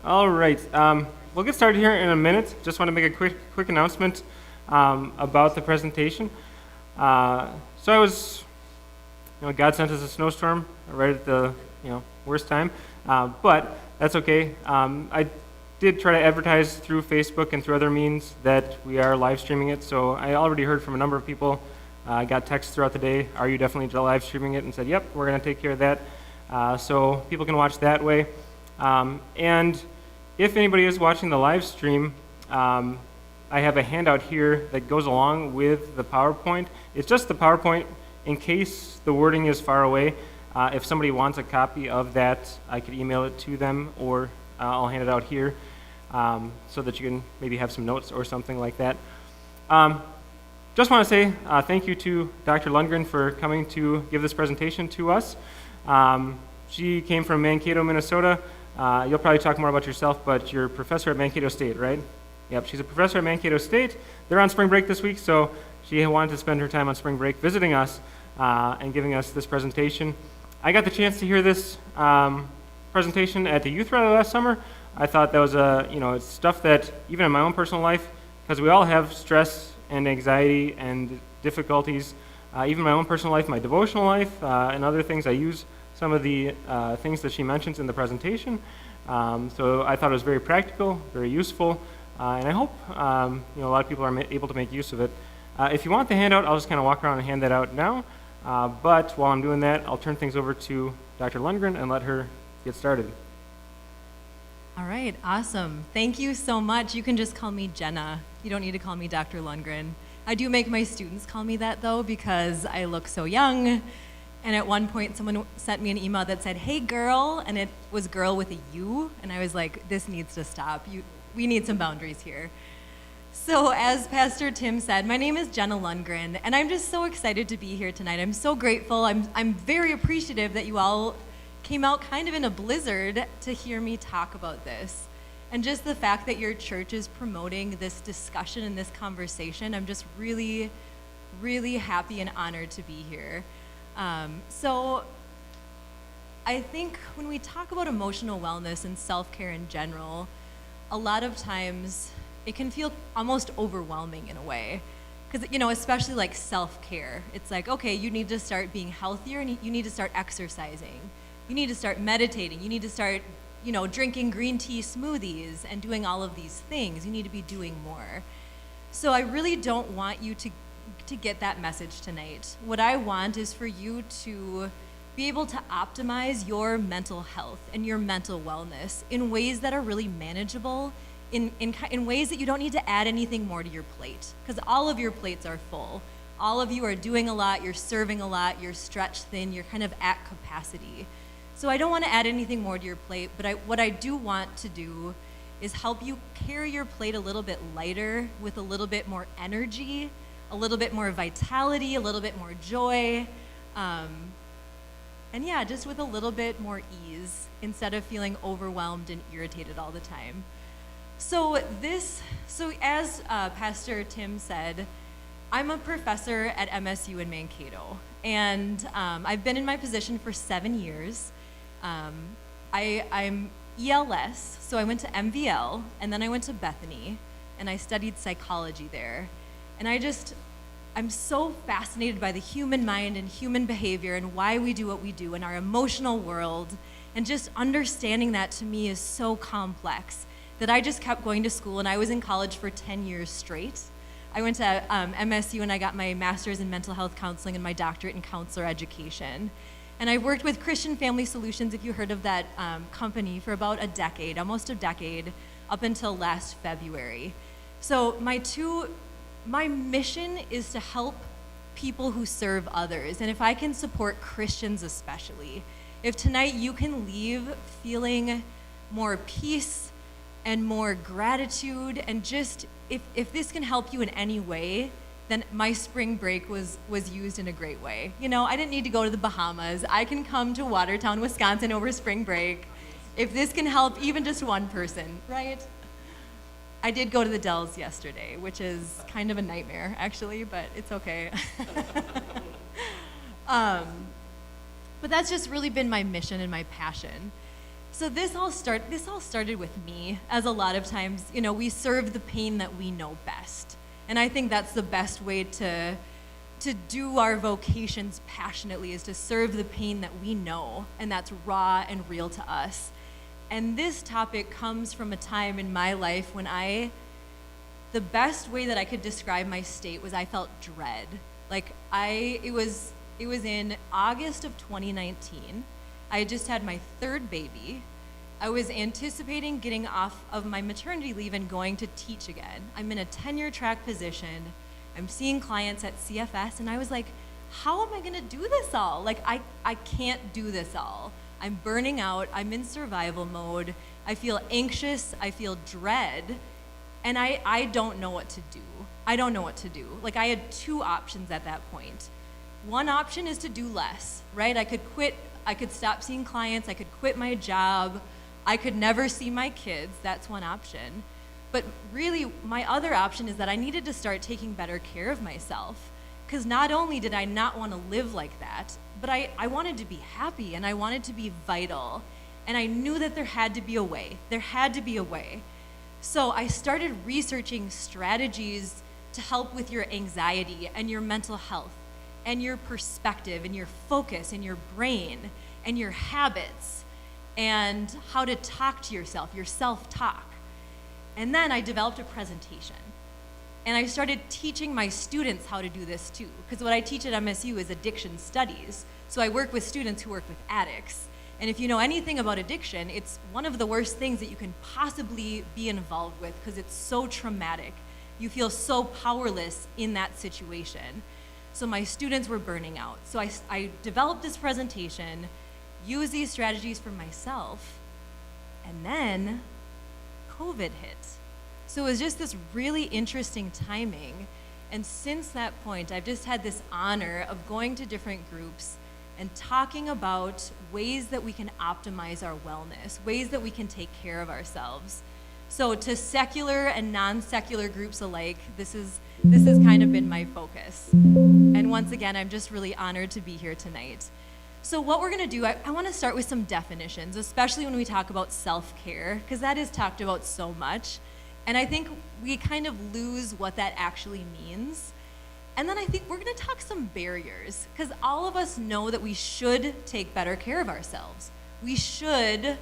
All right. We'll get started here in a minute. Just want to make a quick announcement about the presentation. So I was, God sent us a snowstorm right at the worst time, but that's okay. I did try to advertise through Facebook and through other means that we are live streaming it. So I already heard from a number of people. I got texts throughout the day. Are you definitely live streaming it? And said, yep, we're going to take care of that. So people can watch that way. And if anybody is watching the live stream, I have a handout here that goes along with the PowerPoint. It's just the PowerPoint in case the wording is far away. If somebody wants a copy of that, I could email it to them, or I'll hand it out here so that you can maybe have some notes or something like that. Just want to say thank you to Dr. Lundgren for coming to give this presentation to us. She came from Mankato, Minnesota. You'll probably talk more about yourself, but you're a professor at Mankato State, right? Yep, she's a professor at Mankato State. They're on spring break this week, so she wanted to spend her time on spring break visiting us and giving us this presentation. I got the chance to hear this presentation at the youth rally last summer. I thought that was it's stuff that even in my own personal life, because we all have stress and anxiety and difficulties, even in my own personal life, my devotional life, and other things, I use some of the things that she mentions in the presentation. So I thought it was very practical, very useful, and I hope a lot of people are able to make use of it. If you want the handout, I'll just kind of walk around and hand that out now. But while I'm doing that, I'll turn things over to Dr. Lundgren and let her get started. All right, awesome. Thank you so much. You can just call me Jenna. You don't need to call me Dr. Lundgren. I do make my students call me that, though, because I look so young. And at one point, someone sent me an email that said, "Hey, girl," and it was girl with a U. And I was like, this needs to stop. We need some boundaries here. So as Pastor Tim said, my name is Jenna Lundgren, and I'm just so excited to be here tonight. I'm so grateful. I'm very appreciative that you all came out kind of in a blizzard to hear me talk about this. And just the fact that your church is promoting this discussion and this conversation, I'm just really, really happy and honored to be here. So I think when we talk about emotional wellness and self-care in general, a lot of times it can feel almost overwhelming in a way. Because, especially like self-care, it's like, okay, you need to start being healthier and you need to start exercising. You need to start meditating. You need to start, drinking green tea smoothies and doing all of these things. You need to be doing more. So I really don't want you to get that message tonight. What I want is for you to be able to optimize your mental health and your mental wellness in ways that are really manageable, in ways that you don't need to add anything more to your plate, because all of your plates are full. All of you are doing a lot, you're serving a lot, you're stretched thin, you're kind of at capacity. So I don't want to add anything more to your plate, but what I do want to do is help you carry your plate a little bit lighter with a little bit more energy, a little bit more vitality, a little bit more joy, and yeah, just with a little bit more ease instead of feeling overwhelmed and irritated all the time. So as Pastor Tim said, I'm a professor at MSU in Mankato, and I've been in my position for 7 years. I'm ELS, so I went to MVL, and then I went to Bethany, and I studied psychology there. And I'm so fascinated by the human mind and human behavior and why we do what we do in our emotional world. And just understanding that to me is so complex that I just kept going to school, and I was in college for 10 years straight. I went to MSU and I got my master's in mental health counseling and my doctorate in counselor education. And I worked with Christian Family Solutions, if you heard of that company, for about a decade, almost a decade, up until last February. So my mission is to help people who serve others, and if I can support Christians especially, if tonight you can leave feeling more peace and more gratitude, and just if this can help you in any way, then my spring break was used in a great way. I didn't need to go to the Bahamas. I can come to Watertown, Wisconsin over spring break. If this can help even just one person, right? I did go to the Dells yesterday, which is kind of a nightmare, actually, but it's okay. But that's just really been my mission and my passion. So this all started with me, as a lot of times, we serve the pain that we know best. And I think that's the best way to do our vocations passionately, is to serve the pain that we know, and that's raw and real to us. And this topic comes from a time in my life when the best way that I could describe my state was I felt dread. It was in August of 2019. I had just had my third baby. I was anticipating getting off of my maternity leave and going to teach again. I'm in a tenure track position. I'm seeing clients at CFS, and I was like, how am I gonna do this all? I can't do this all. I'm burning out, I'm in survival mode, I feel anxious, I feel dread, and I don't know what to do. I don't know what to do. I had two options at that point. One option is to do less, right? I could quit, I could stop seeing clients, I could quit my job, I could never see my kids, that's one option. But really, my other option is that I needed to start taking better care of myself. Because not only did I not want to live like that, but I wanted to be happy and I wanted to be vital. And I knew that there had to be a way. There had to be a way. So I started researching strategies to help with your anxiety and your mental health and your perspective and your focus and your brain and your habits and how to talk to yourself, your self-talk. And then I developed a presentation. And I started teaching my students how to do this too, because what I teach at MSU is addiction studies. So I work with students who work with addicts. And if you know anything about addiction, it's one of the worst things that you can possibly be involved with, because it's so traumatic. You feel so powerless in that situation. So my students were burning out. So I developed this presentation, used these strategies for myself, and then COVID hit. So it was just this really interesting timing. And since that point, I've just had this honor of going to different groups and talking about ways that we can optimize our wellness, ways that we can take care of ourselves. So to secular and non-secular groups alike, this has kind of been my focus. And once again, I'm just really honored to be here tonight. So what we're gonna do, I wanna start with some definitions, especially when we talk about self-care, because that is talked about so much. And I think we kind of lose what that actually means. And then I think we're gonna talk some barriers, because all of us know that we should take better care of ourselves. We should,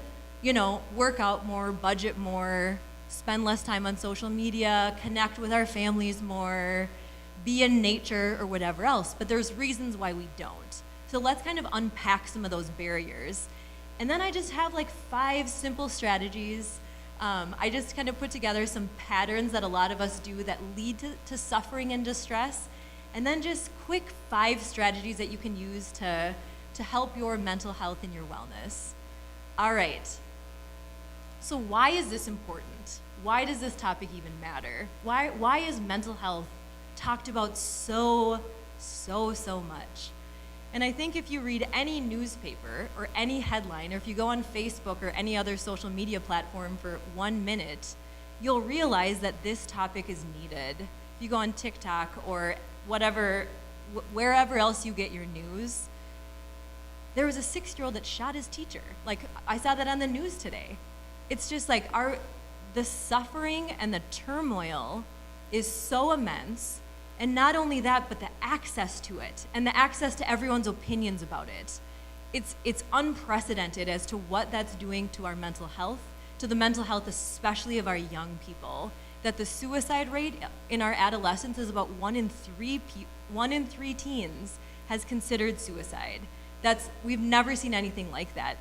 work out more, budget more, spend less time on social media, connect with our families more, be in nature or whatever else. But there's reasons why we don't. So let's kind of unpack some of those barriers. And then I just have 5 simple strategies. I just kind of put together some patterns that a lot of us do that lead to suffering and distress. And then just quick 5 strategies that you can use to help your mental health and your wellness. All right. So why is this important? Why does this topic even matter? Why is mental health talked about so much? And I think if you read any newspaper or any headline, or if you go on Facebook or any other social media platform for 1 minute, you'll realize that this topic is needed. If you go on TikTok or wherever else you get your news, there was a 6-year-old that shot his teacher. I saw that on the news today. It's just the suffering and the turmoil is so immense. And not only that, but the access to it and the access to everyone's opinions about it. It's unprecedented as to what that's doing to our mental health, to the mental health especially of our young people. That the suicide rate in our adolescents is about 1 in 3 teens has considered suicide. We've never seen anything like that.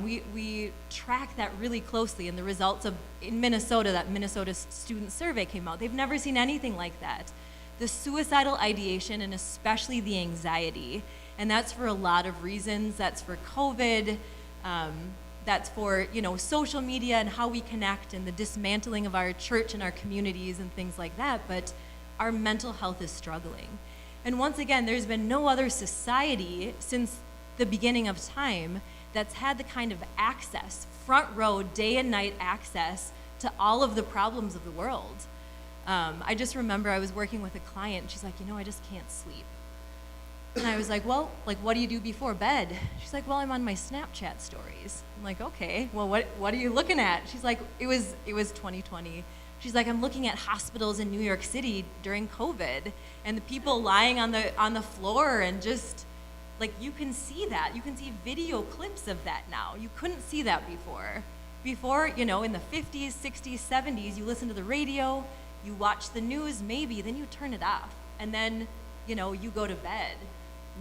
We track that really closely, and the results in Minnesota, that Minnesota student survey came out. They've never seen anything like that. The suicidal ideation, and especially the anxiety, and that's for a lot of reasons. That's for COVID, that's for social media and how we connect, and the dismantling of our church and our communities and things like that, but our mental health is struggling. And once again, there's been no other society since the beginning of time that's had the kind of access, front row, day and night access to all of the problems of the world. I just remember I was working with a client, and she's like, I just can't sleep. And I was like, well, like, what do you do before bed? She's like, well, I'm on my Snapchat stories. I'm like, okay, well, what are you looking at? She's like, it was 2020. She's like, I'm looking at hospitals in New York City during COVID, and the people lying on the floor, and just, like, you can see that. You can see video clips of that now. You couldn't see that before. Before, in the 50s, 60s, 70s, you listen to the radio, you watch the news maybe, then you turn it off, and then, you go to bed.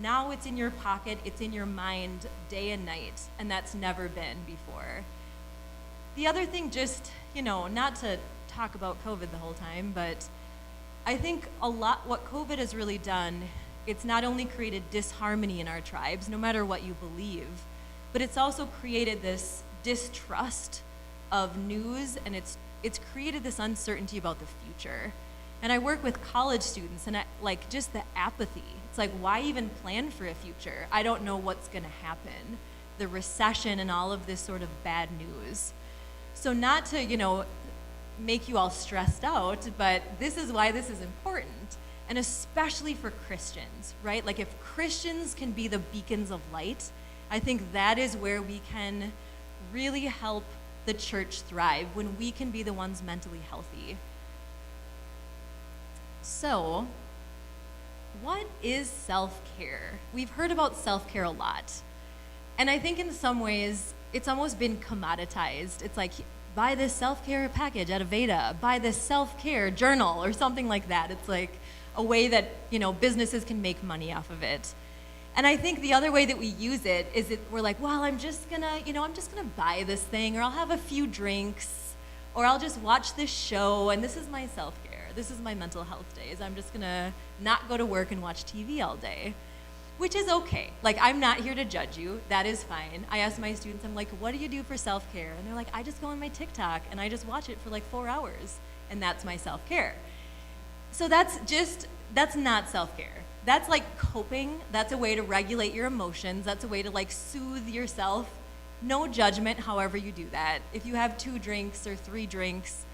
Now it's in your pocket, it's in your mind day and night, and that's never been before. The other thing, just, not to talk about COVID the whole time, but I think what COVID has really done, it's not only created disharmony in our tribes, no matter what you believe, but it's also created this distrust of news, and it's created this uncertainty about the future. And I work with college students, and just the apathy. It's like, why even plan for a future? I don't know what's going to happen. The recession and all of this sort of bad news. So not to, make you all stressed out, but this is why this is important, and especially for Christians, right? Like, if Christians can be the beacons of light, I think that is where we can really help the church thrive, when we can be the ones mentally healthy. So, what is self-care? We've heard about self-care a lot. And I think in some ways, it's almost been commoditized. It's like, buy this self-care package at Aveda, buy this self-care journal, or something like that. It's like a way that, businesses can make money off of it. And I think the other way that we use it is that we're like, well, I'm just gonna buy this thing, or I'll have a few drinks, or I'll just watch this show, and this is my self-care. This is my mental health days. I'm just gonna not go to work and watch TV all day, which is okay. Like, I'm not here to judge you. That is fine. I ask my students, I'm like, what do you do for self-care? And they're like, I just go on my TikTok, and I just watch it for like 4 hours, and that's my self-care. So that's not self-care. That's like coping. That's a way to regulate your emotions. That's a way to like soothe yourself. No judgment, however you do that. If you have 2 drinks or 3 drinks,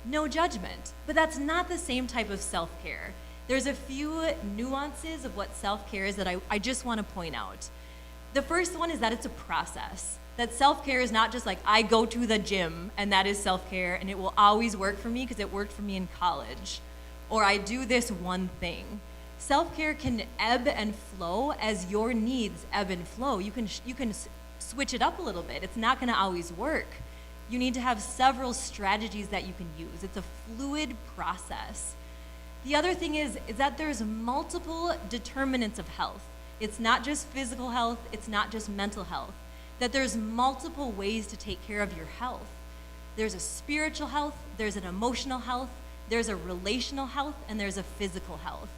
no judgment. But that's not the same type of self-care. There's a few nuances of what self-care is that I just want to point out. The first one is that it's a process. That self-care is not just like, I go to the gym and that is self-care and it will always work for me because it worked for me in college. Or I do this one thing. Self-care can ebb and flow as your needs ebb and flow. You can switch it up a little bit. It's not going to always work. You need to have several strategies that you can use. It's a fluid process. The other thing is that there's multiple determinants of health. It's not just physical health, it's not just mental health. That there's multiple ways to take care of your health. There's a spiritual health, there's an emotional health, there's a relational health, and there's a physical health.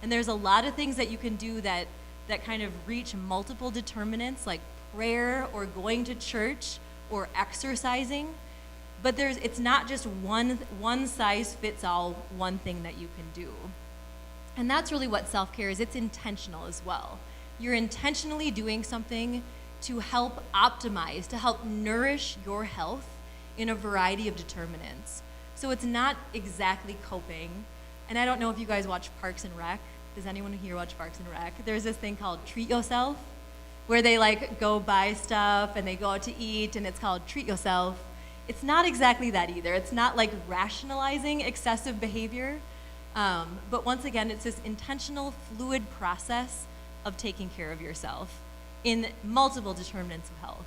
And there's a lot of things that you can do that kind of reach multiple determinants, like prayer or going to church or exercising. But it's not just one size fits all, one thing that you can do. And that's really what self-care is. It's intentional as well. You're intentionally doing something to help optimize, to help nourish your health in a variety of determinants. So it's not exactly coping. And I don't know if you guys watch Parks and Rec. Does anyone here watch Parks and Rec? There's this thing called Treat Yourself, where they like go buy stuff and they go out to eat, and it's called Treat Yourself. It's not exactly that either. It's not like rationalizing excessive behavior. But once again, it's this intentional, fluid process of taking care of yourself in multiple determinants of health.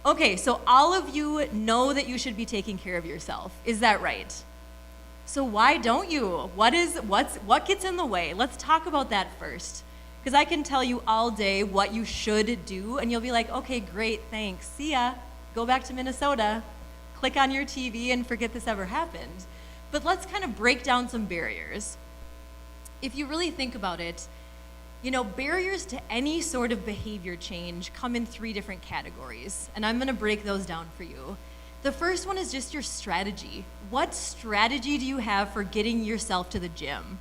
Okay, so all of you know that you should be taking care of yourself. Is that right? So why don't you? What gets in the way? Let's talk about that first. Because I can tell you all day what you should do, and you'll be like, okay, great, thanks. See ya. Go back to Minnesota. Click on your TV and forget this ever happened. But let's kind of break down some barriers. If you really think about it, barriers to any sort of behavior change come in 3 different categories, and I'm going to break those down for you. The first one is just your strategy. What strategy do you have for getting yourself to the gym?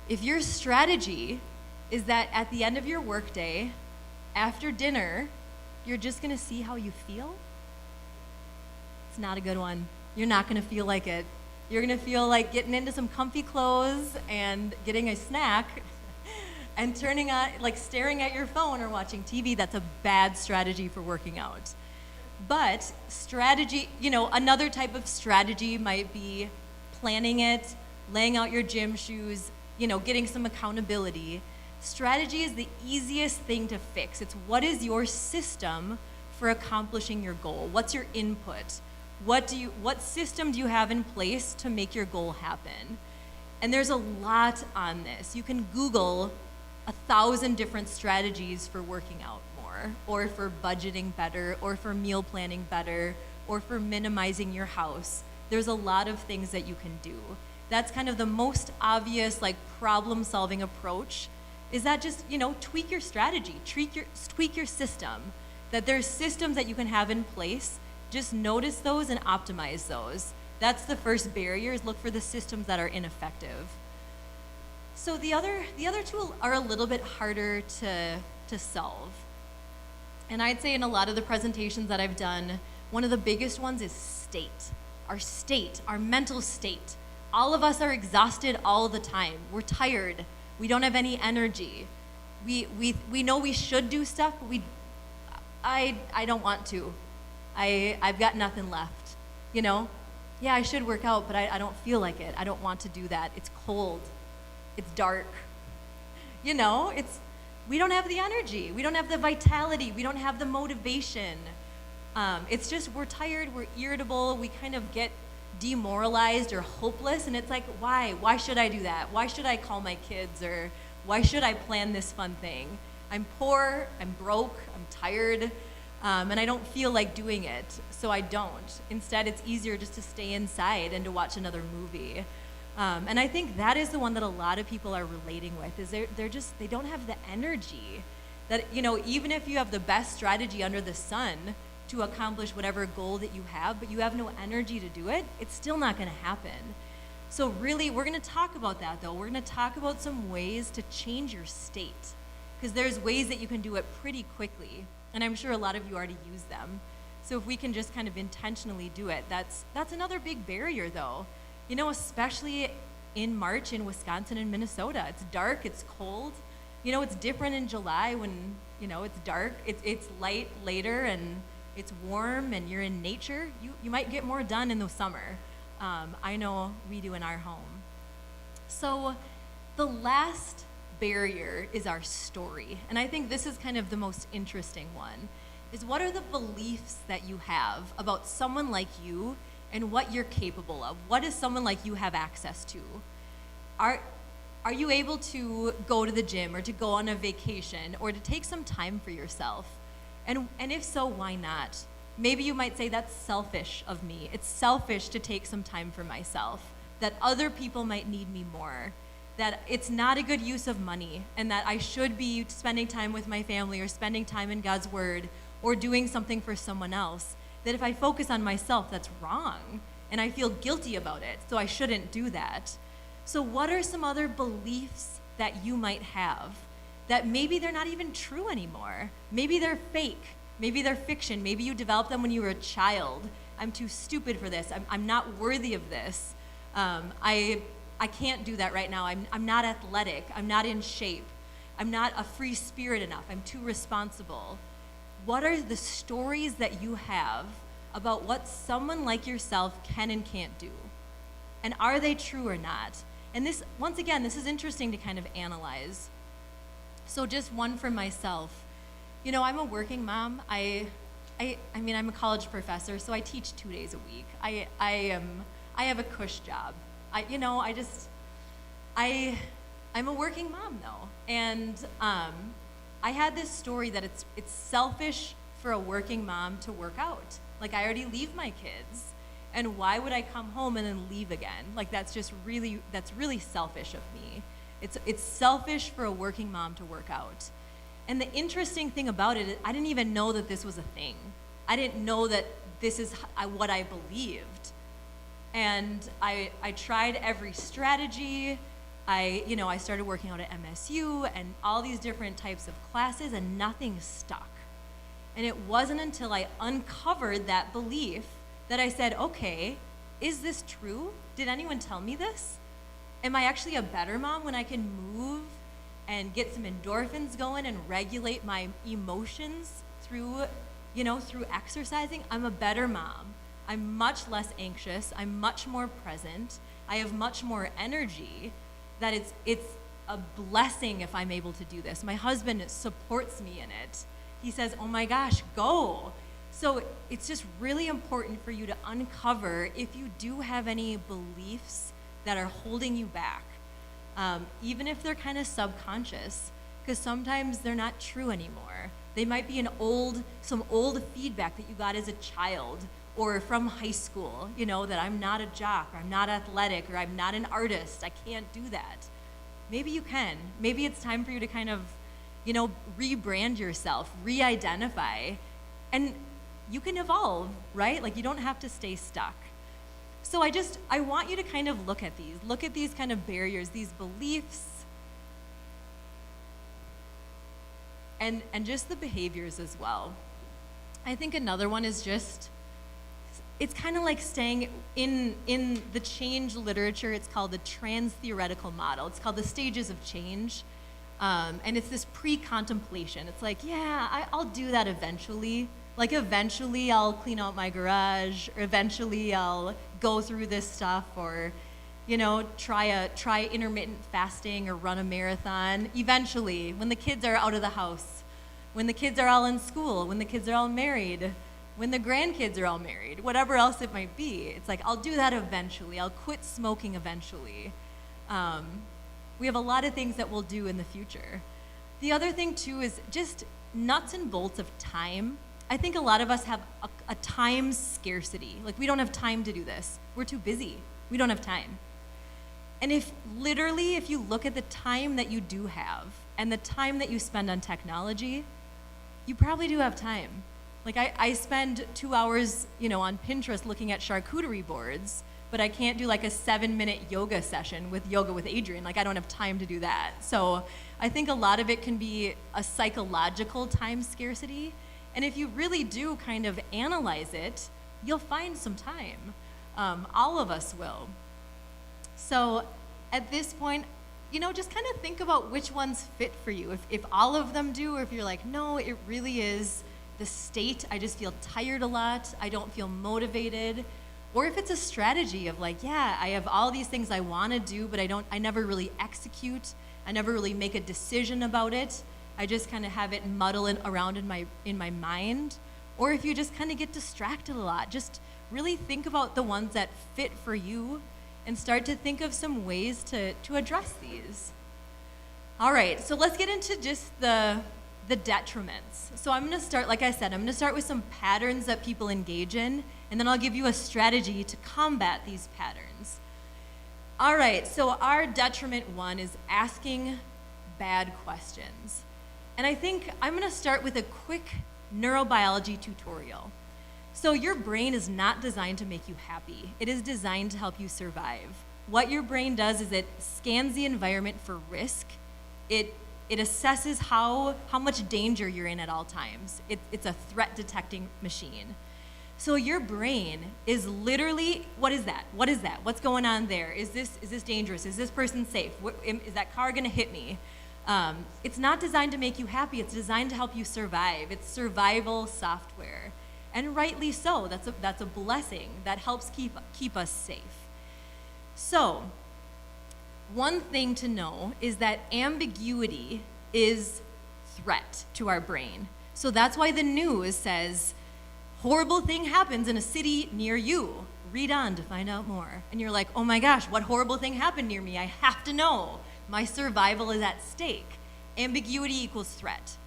If your strategy is that at the end of your workday, after dinner, you're just going to see how you feel, it's not a good one. You're not going to feel like it. You're going to feel like getting into some comfy clothes and getting a snack and turning on, like staring at your phone or watching TV, that's a bad strategy for working out. But strategy, another type of strategy might be planning it, laying out your gym shoes, getting some accountability. Strategy is the easiest thing to fix. It's what is your system for accomplishing your goal? What's your input? What system do you have in place to make your goal happen? And there's a lot on this. You can Google 1,000 different strategies for working out more, or for budgeting better, or for meal planning better, or for minimizing your house. There's a lot of things that you can do. That's kind of the most obvious, like, problem-solving approach, is that just, tweak your strategy, tweak your system. That there's systems that you can have in place, just notice those and optimize those. That's the first barrier, is look for the systems that are ineffective. So the other two are a little bit harder to solve. And I'd say in a lot of the presentations that I've done, one of the biggest ones is state, our mental state. All of us are exhausted all the time. We're tired. We don't have any energy. We know we should do stuff, but I don't want to. I've got nothing left, Yeah, I should work out, but I don't feel like it. I don't want to do that. It's cold. It's dark. We don't have the energy. We don't have the vitality. We don't have the motivation. It's just we're tired, we're irritable, we kind of get demoralized or hopeless, and it's like, why? Why should I do that? Why should I call my kids, or why should I plan this fun thing? I'm poor, I'm broke, I'm tired, and I don't feel like doing it, so I don't. Instead, it's easier just to stay inside and to watch another movie. And I think that is the one that a lot of people are relating with, is they don't have the energy that, even if you have the best strategy under the sun to accomplish whatever goal that you have, but you have no energy to do it, it's still not going to happen. So really, we're going to talk about that, though. We're going to talk about some ways to change your state, because there's ways that you can do it pretty quickly, and I'm sure a lot of you already use them. So if we can just kind of intentionally do it, that's another big barrier, though. Especially in March in Wisconsin and Minnesota. It's dark, it's cold. It's different in July when, it's dark, it's light later, and it's warm, and you're in nature. You might get more done in the summer. I know we do in our home. So the last barrier is our story. And I think this is kind of the most interesting one, is what are the beliefs that you have about someone like you and what you're capable of? What does someone like you have access to? Are you able to go to the gym, or to go on a vacation, or to take some time for yourself? And if so, why not? Maybe you might say, that's selfish of me. It's selfish to take some time for myself, that other people might need me more, that it's not a good use of money, and that I should be spending time with my family, or spending time in God's Word, or doing something for someone else. That if I focus on myself, that's wrong, and I feel guilty about it, so I shouldn't do that. So what are some other beliefs that you might have that maybe they're not even true anymore? Maybe they're fake, maybe they're fiction, maybe you developed them when you were a child. I'm too stupid for this, I'm not worthy of this, I can't do that right now, I'm not athletic, I'm not in shape, I'm not a free spirit enough, I'm too responsible. What are the stories that you have about what someone like yourself can and can't do? And are they true or not? And this, once again, this is interesting to kind of analyze. So just one for myself. I'm a working mom. I'm a college professor, so I teach 2 days a week. I have a cush job. I'm a working mom, though. And I had this story that it's selfish for a working mom to work out. Like, I already leave my kids, and why would I come home and then leave again? Like, that's really selfish of me. It's selfish for a working mom to work out. And the interesting thing about it is I didn't even know that this was a thing. I didn't know that this is what I believed. And I tried every strategy. I started working out at MSU and all these different types of classes, and nothing stuck. And it wasn't until I uncovered that belief that I said, okay, is this true? Did anyone tell me this? Am I actually a better mom when I can move and get some endorphins going and regulate my emotions through, through exercising, I'm a better mom. I'm much less anxious. I'm much more present. I have much more energy. That it's a blessing if I'm able to do this. My husband supports me in it. He says, oh my gosh, go. So it's just really important for you to uncover if you do have any beliefs that are holding you back, even if they're kind of subconscious, because sometimes they're not true anymore. They might be some old feedback that you got as a child or from high school, that I'm not a jock, or I'm not athletic, or I'm not an artist, I can't do that. Maybe you can. Maybe it's time for you to kind of, rebrand yourself, re-identify, and you can evolve, right? Like, you don't have to stay stuck. So I want you to kind of look at these kind of barriers, these beliefs, and just the behaviors as well. I think another one is it's kind of like staying in the change literature. It's called the trans-theoretical model. It's called the stages of change. And it's this pre-contemplation. It's like, yeah, I'll do that eventually. Like, eventually I'll clean out my garage, or eventually I'll go through this stuff, or, try intermittent fasting or run a marathon. Eventually, when the kids are out of the house, when the kids are all in school, when the kids are all married, when the grandkids are all married, whatever else it might be. It's like, I'll do that eventually. I'll quit smoking eventually. We have a lot of things that we'll do in the future. The other thing, too, is just nuts and bolts of time. I think a lot of us have a time scarcity. Like, we don't have time to do this. We're too busy. We don't have time. And if you look at the time that you do have and the time that you spend on technology, you probably do have time. Like, I spend 2 hours, on Pinterest looking at charcuterie boards, but I can't do like a 7-minute yoga session with Yoga with Adrian. Like, I don't have time to do that. So I think a lot of it can be a psychological time scarcity. And if you really do kind of analyze it, you'll find some time. All of us will. So at this point, just kind of think about which ones fit for you. If all of them do, or if you're like, no, it really is the state, I just feel tired a lot, I don't feel motivated. Or if it's a strategy of like, yeah, I have all these things I want to do, but I never really execute, I never really make a decision about it. I just kind of have it muddle around in my mind. Or if you just kind of get distracted a lot, just really think about the ones that fit for you and start to think of some ways to address these. All right, so let's get into just the detriments. So I'm going to start, like I said, I'm going to start with some patterns that people engage in, and then I'll give you a strategy to combat these patterns. All right, so our detriment one is asking bad questions. And I think I'm going to start with a quick neurobiology tutorial. So your brain is not designed to make you happy. It is designed to help you survive. What your brain does is it scans the environment for risk. It assesses how much danger you're in at all times. It's a threat detecting machine. So your brain is literally, what is that? What is that? What's going on there? Is this dangerous? Is this person safe? Is that car gonna hit me? It's not designed to make you happy. It's designed to help you survive. It's survival software. And rightly so. That's a blessing that helps keep us safe. So, one thing to know is that ambiguity is threat to our brain. So that's why the news says, horrible thing happens in a city near you. Read on to find out more. And you're like, oh my gosh, what horrible thing happened near me? I have to know. My survival is at stake. Ambiguity equals threat.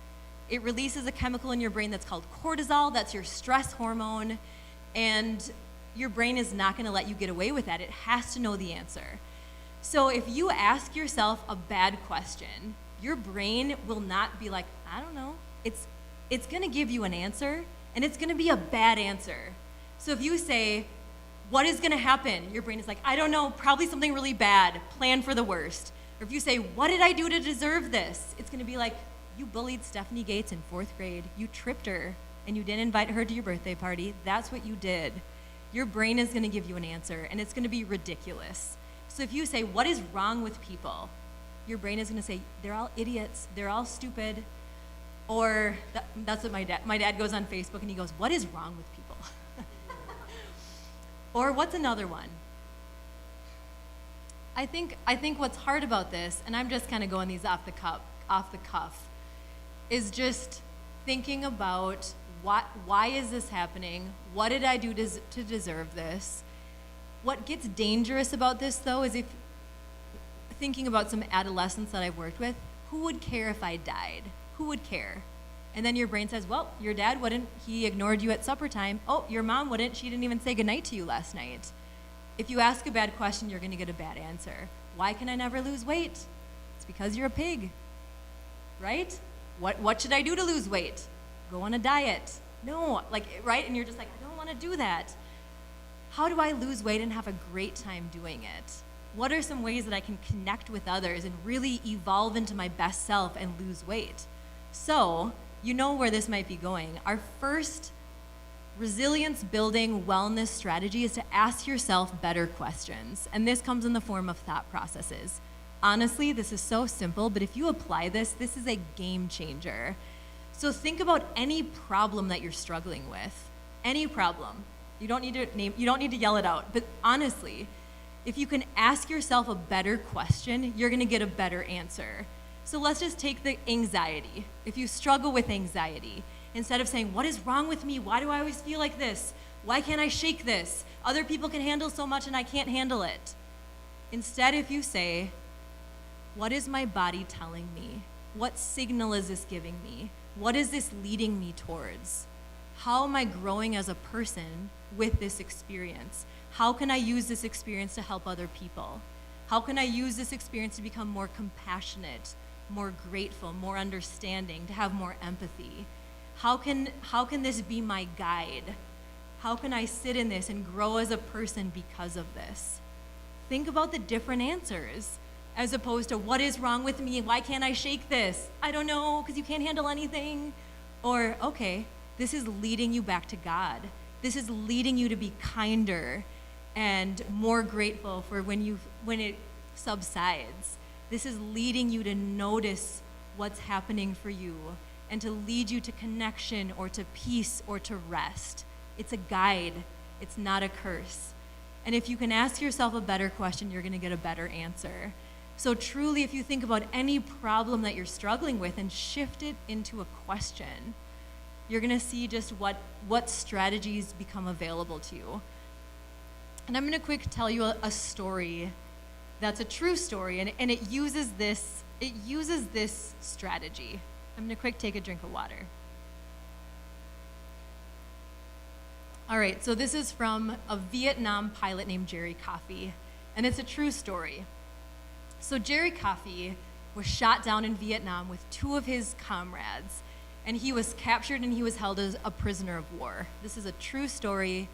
It releases a chemical in your brain that's called cortisol. That's your stress hormone. And your brain is not going to let you get away with that. It has to know the answer. So if you ask yourself a bad question, your brain will not be like, I don't know. It's going to give you an answer, and it's going to be a bad answer. So if you say, what is going to happen? Your brain is like, I don't know, probably something really bad. Plan for the worst. Or if you say, what did I do to deserve this? It's going to be like, you bullied Stephanie Gates in 4th grade. You tripped her, and you didn't invite her to your birthday party. That's what you did. Your brain is going to give you an answer, and it's going to be ridiculous. So if you say, what is wrong with people? your brain is going to say, they're all idiots, they're all stupid. Or that's what my dad goes on Facebook and he goes, what is wrong with people? Or what's another one? I think what's hard about this, and I'm just kind of going these off the cuff, is just thinking about why is this happening? What did I do to deserve this? What gets dangerous about this, though, is if thinking about some adolescents that I've worked with, who would care if I died? Who would care? And then your brain says, well, your dad wouldn't. He ignored you at supper time. Oh, your mom wouldn't. She didn't even say goodnight to you last night. If you ask a bad question, you're going to get a bad answer. Why can I never lose weight? It's because you're a pig, right? What should I do to lose weight? Go on a diet. No, right? And you're just like, I don't want to do that. How do I lose weight and have a great time doing it? What are some ways that I can connect with others and really evolve into my best self and lose weight? So, you know where this might be going. Our first resilience building wellness strategy is to ask yourself better questions. And this comes in the form of thought processes. Honestly, this is so simple, but if you apply this is a game changer. So think about any problem that you're struggling with. Any problem. You don't need to yell it out, but honestly, if you can ask yourself a better question, you're going to get a better answer. So let's just take the anxiety. If you struggle with anxiety, instead of saying, what is wrong with me? Why do I always feel like this? Why can't I shake this? Other people can handle so much and I can't handle it. Instead, if you say, what is my body telling me? What signal is this giving me? What is this leading me towards? How am I growing as a person with this experience? How can I use this experience to help other people? How can I use this experience to become more compassionate, more grateful, more understanding, to have more empathy? How can this be my guide? How can I sit in this and grow as a person because of this? Think about the different answers as opposed to what is wrong with me? Why can't I shake this? I don't know, because you can't handle anything. Or, okay, this is leading you back to God. This is leading you to be kinder and more grateful for when it subsides. This is leading you to notice what's happening for you and to lead you to connection or to peace or to rest. It's a guide. It's not a curse. And if you can ask yourself a better question, you're going to get a better answer. So truly, if you think about any problem that you're struggling with and shift it into a question, you're going to see just what strategies become available to you. And I'm going to quick tell you a story that's a true story, and it uses this strategy. I'm going to quick take a drink of water. All right, so this is from a Vietnam pilot named Jerry Coffey, and it's a true story. So Jerry Coffey was shot down in Vietnam with two of his comrades, and he was captured and he was held as a prisoner of war. This is a true story.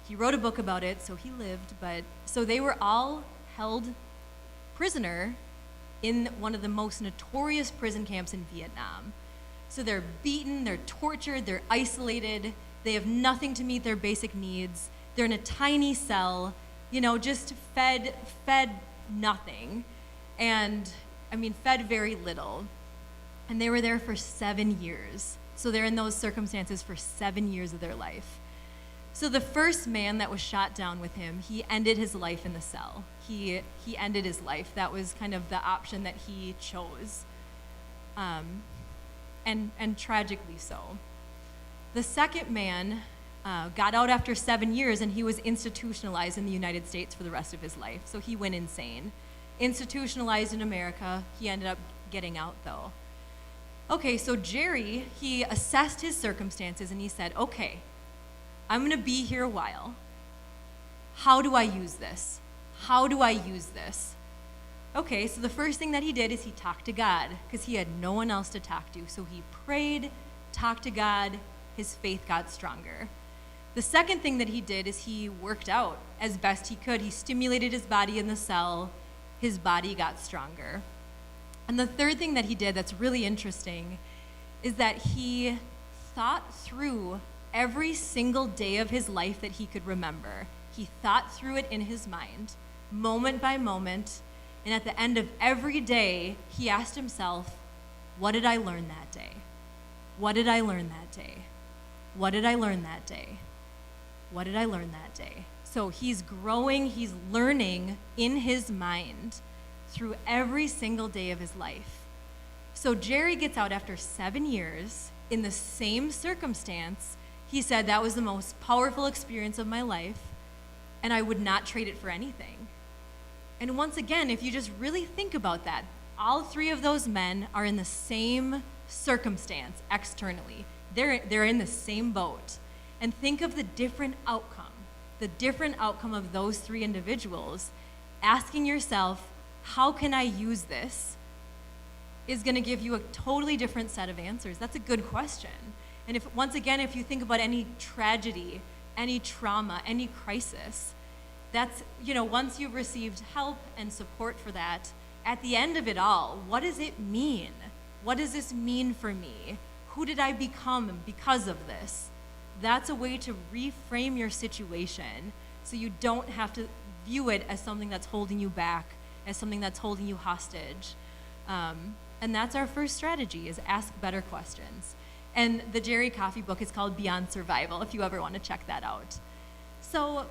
He wrote a book about it, so he lived, so they were all held prisoner in one of the most notorious prison camps in Vietnam. So they're beaten, they're tortured, they're isolated, they have nothing to meet their basic needs. They're in a tiny cell, just fed nothing. And, fed very little. And they were there for 7 years. So they're in those circumstances for 7 years of their life. So the first man that was shot down with him, he ended his life in the cell. He ended his life. That was kind of the option that he chose. And tragically so. The second man got out after 7 years, and he was institutionalized in the United States for the rest of his life. So he went insane. Institutionalized in America. He ended up getting out, though. Okay, so Jerry, he assessed his circumstances, and he said, okay, I'm going to be here a while. How do I use this? How do I use this? Okay, so the first thing that he did is he talked to God, because he had no one else to talk to. So he prayed, talked to God, his faith got stronger. The second thing that he did is he worked out as best he could. He stimulated his body in the cell. His body got stronger. And the third thing that he did that's really interesting is that he thought through every single day of his life that he could remember. He thought through it in his mind, moment by moment, And at the end of every day, he asked himself, what did I learn that day? What did I learn that day? What did I learn that day? What did I learn that day? So he's growing, he's learning in his mind through every single day of his life. So Jerry gets out after 7 years in the same circumstance. He said, that was the most powerful experience of my life, and I would not trade it for anything. And once again, if you just really think about that, all three of those men are in the same circumstance externally. They're in the same boat. And think of the different outcome of those three individuals. Asking yourself, how can I use this, is going to give you a totally different set of answers. That's a good question. And once again, if you think about any tragedy, any trauma, any crisis, that's, once you've received help and support for that, at the end of it all, what does it mean? What does this mean for me? Who did I become because of this? That's a way to reframe your situation so you don't have to view it as something that's holding you back, as something that's holding you hostage. And that's our first strategy, is ask better questions. And the Jerry Coffey book is called Beyond Survival, if you ever want to check that out. So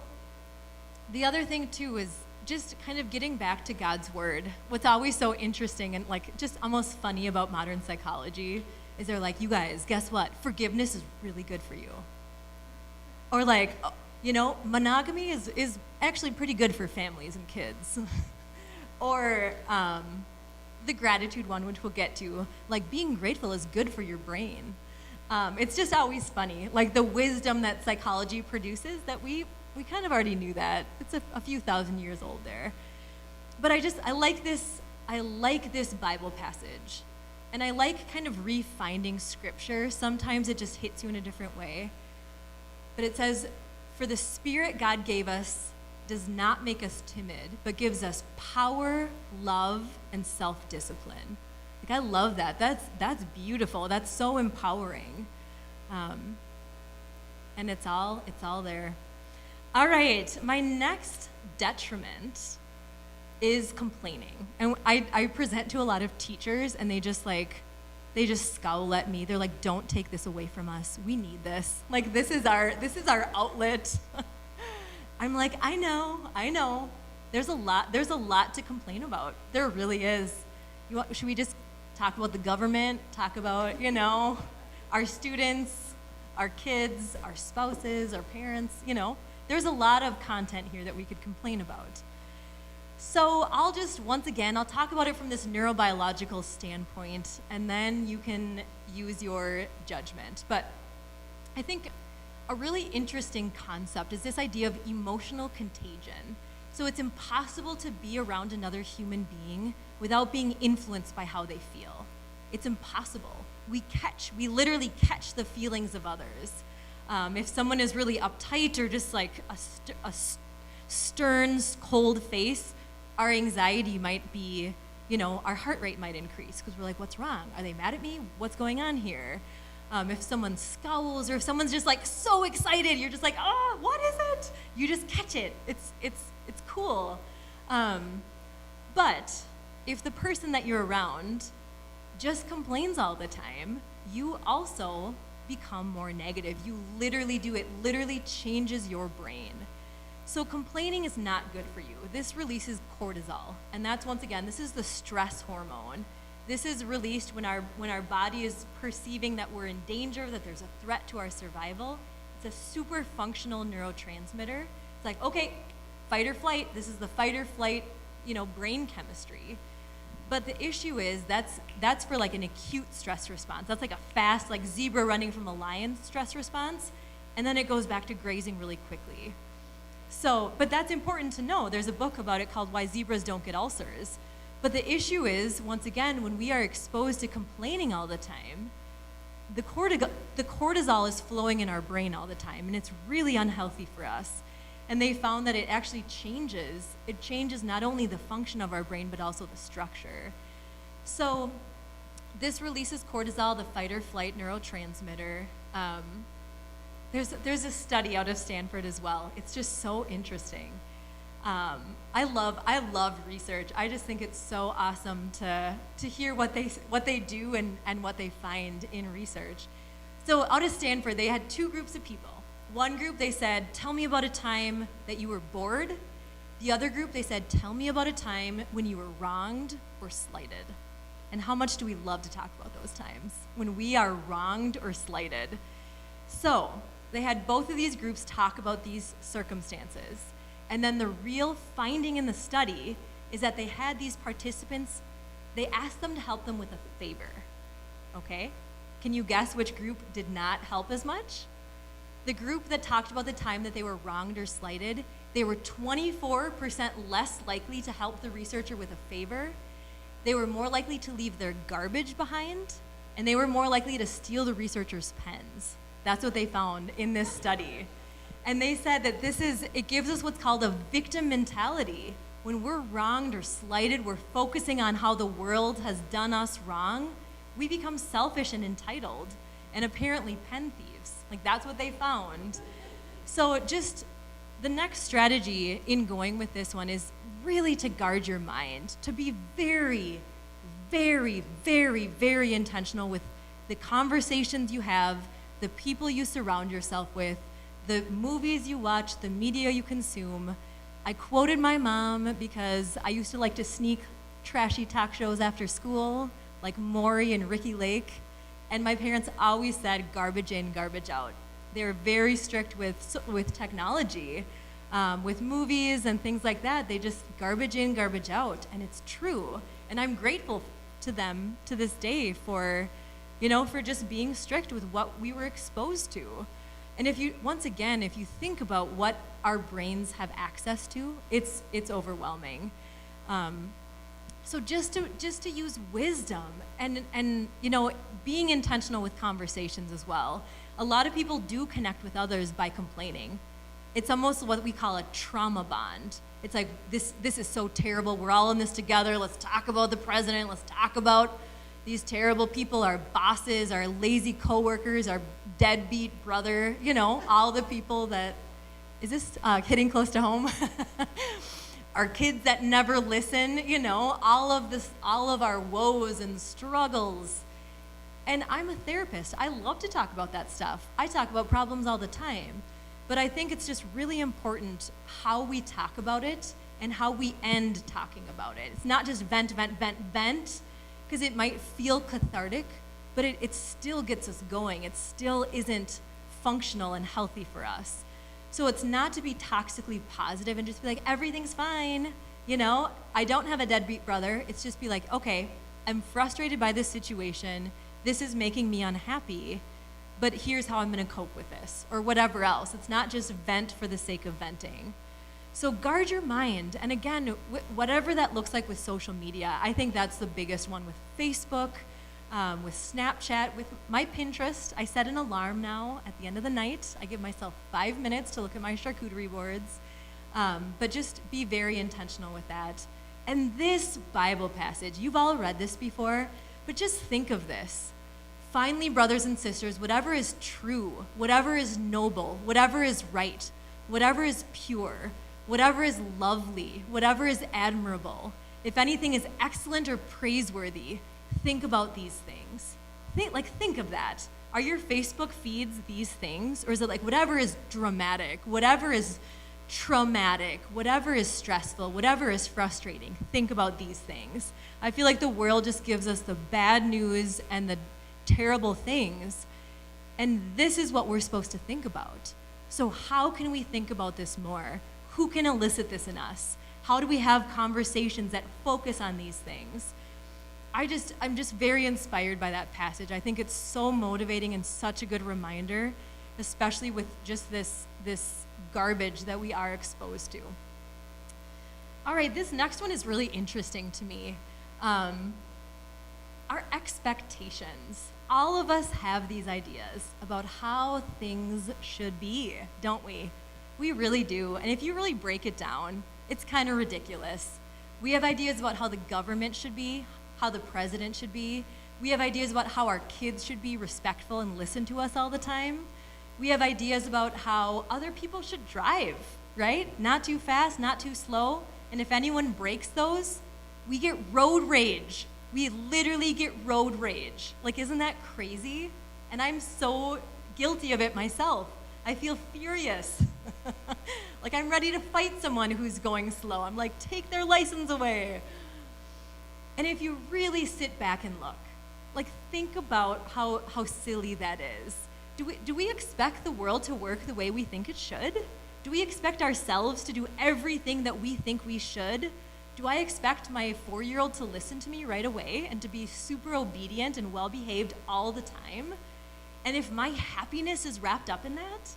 the other thing, too, is just kind of getting back to God's word. What's always so interesting and just almost funny about modern psychology is they're like, you guys, guess what? Forgiveness is really good for you. Or monogamy is actually pretty good for families and kids. Or the gratitude one, which we'll get to, being grateful is good for your brain. It's just always funny, the wisdom that psychology produces, that we kind of already knew that. It's a few thousand years old there. But I like this Bible passage. And I like kind of refinding scripture. Sometimes it just hits you in a different way. But it says, for the Spirit God gave us does not make us timid, but gives us power, love, and self-discipline. I love that. That's beautiful. That's so empowering. And it's all there. All right, my next detriment is complaining. And I present to a lot of teachers, and they just scowl at me. They're like, don't take this away from us. We need this. This is our outlet. I'm like, I know. There's a lot to complain about. There really is. Should we just talk about the government? Talk about, our students, our kids, our spouses, our parents, There's a lot of content here that we could complain about. So I'll talk about it from this neurobiological standpoint, and then you can use your judgment. But I think a really interesting concept is this idea of emotional contagion. So it's impossible to be around another human being without being influenced by how they feel. It's impossible. We literally catch the feelings of others. If someone is really uptight or just a stern, cold face, our anxiety might be, our heart rate might increase because we're like, what's wrong? Are they mad at me? What's going on here? If someone scowls or if someone's just so excited, you're just like, oh, what is it? You just catch it. It's cool. But if the person that you're around just complains all the time, you also become more negative. You literally do. It literally changes your brain. So complaining is not good for you. This releases cortisol. And that's, once again, this is the stress hormone. This is released when our body is perceiving that we're in danger, that there's a threat to our survival. It's a super functional neurotransmitter. It's like, okay, fight or flight. This is the fight or flight, brain chemistry. But the issue is that's for an acute stress response. That's a fast, zebra running from a lion stress response. And then it goes back to grazing really quickly. So, but that's important to know. There's a book about it called Why Zebras Don't Get Ulcers. But the issue is, once again, when we are exposed to complaining all the time, the cortisol is flowing in our brain all the time, and it's really unhealthy for us. And they found that it actually changes. It changes not only the function of our brain, but also the structure. So this releases cortisol, the fight or flight neurotransmitter. There's a study out of Stanford as well. It's just so interesting. I love research. I just think it's so awesome to hear what they do and what they find in research. So out of Stanford, they had two groups of people. One group, they said, tell me about a time that you were bored. The other group, they said, tell me about a time when you were wronged or slighted. And how much do we love to talk about those times when we are wronged or slighted? So they had both of these groups talk about these circumstances. And then the real finding in the study is that they had these participants, they asked them to help them with a favor, okay? Can you guess which group did not help as much? The group that talked about the time that they were wronged or slighted, they were 24% less likely to help the researcher with a favor. They were more likely to leave their garbage behind, and they were more likely to steal the researcher's pens. That's what they found in this study. And they said that it gives us what's called a victim mentality. When we're wronged or slighted, we're focusing on how the world has done us wrong. We become selfish and entitled, and apparently pen thieves. Like, that's what they found. So just the next strategy in going with this one is really to guard your mind, to be very, very, very, very intentional with the conversations you have, the people you surround yourself with, the movies you watch, the media you consume. I quoted my mom because I used to like to sneak trashy talk shows after school, like Maury and Ricky Lake, and my parents always said garbage in, garbage out. They were very strict with technology, with movies and things like that. They just garbage in, garbage out, and it's true. And I'm grateful to them to this day for just being strict with what we were exposed to. And if you think about what our brains have access to, it's overwhelming. So just to use wisdom and being intentional with conversations as well. A lot of people do connect with others by complaining. It's almost what we call a trauma bond. It's like, this is so terrible, we're all in this together, let's talk about the president, let's talk about these terrible people, our bosses, our lazy coworkers, our deadbeat brother, all the people that, is this hitting close to home? Our kids that never listen, all of our woes and struggles. And I'm a therapist. I love to talk about that stuff. I talk about problems all the time. But I think it's just really important how we talk about it and how we end talking about it. It's not just vent, because it might feel cathartic, but it still gets us going. It still isn't functional and healthy for us. So it's not to be toxically positive and just be like, everything's fine. I don't have a deadbeat brother. It's just be like, okay, I'm frustrated by this situation. This is making me unhappy, but here's how I'm going to cope with this, or whatever else. It's not just vent for the sake of venting. So guard your mind. And again, whatever that looks like with social media, I think that's the biggest one with Facebook, with Snapchat, with my Pinterest. I set an alarm now at the end of the night. I give myself 5 minutes to look at my charcuterie boards. But just be very intentional with that. And this Bible passage, you've all read this before, but just think of this. Finally, brothers and sisters, whatever is true, whatever is noble, whatever is right, whatever is pure, whatever is lovely, whatever is admirable, if anything is excellent or praiseworthy, think about these things. Think of that. Are your Facebook feeds these things? Or is it like whatever is dramatic, whatever is traumatic, whatever is stressful, whatever is frustrating? Think about these things. I feel like the world just gives us the bad news and the terrible things, and this is what we're supposed to think about. So how can we think about this more? Who can elicit this in us? How do we have conversations that focus on these things? I'm just very inspired by that passage. I think it's so motivating and such a good reminder, especially with just this garbage that we are exposed to. All right, this next one is really interesting to me. Our expectations. All of us have these ideas about how things should be, don't we? We really do. And if you really break it down, it's kind of ridiculous. We have ideas about how the government should be, how the president should be. We have ideas about how our kids should be respectful and listen to us all the time. We have ideas about how other people should drive. right? Not too fast, not too slow. And if anyone breaks those, we get road rage. We literally get road rage. Like, isn't that crazy? And I'm so guilty of it myself. I feel furious. Like I'm ready to fight someone who's going slow. I'm like, take their license away. And if you really sit back and look, like think about how silly that is. Do we expect the world to work the way we think it should? Do we expect ourselves to do everything that we think we should? Do I expect my 4-year-old to listen to me right away and to be super obedient and well-behaved all the time? And if my happiness is wrapped up in that,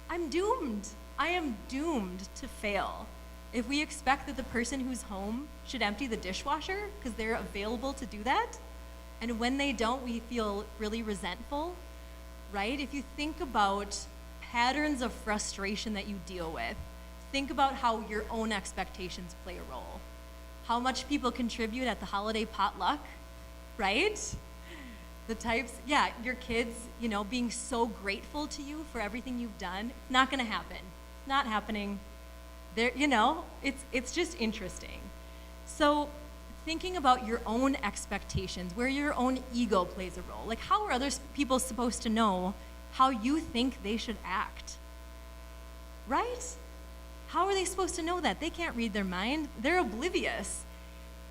I'm doomed. I am doomed to fail. If we expect that the person who's home should empty the dishwasher because they're available to do that, and when they don't, we feel really resentful, right? If you think about patterns of frustration that you deal with, think about how your own expectations play a role. How much people contribute at the holiday potluck, right? The types, yeah, your kids, being so grateful to you for everything you've done. It's not gonna happen. It's not happening. There, it's just interesting. So thinking about your own expectations, where your own ego plays a role. Like, how are other people supposed to know how you think they should act? Right? How are they supposed to know that? They can't read their mind. They're oblivious.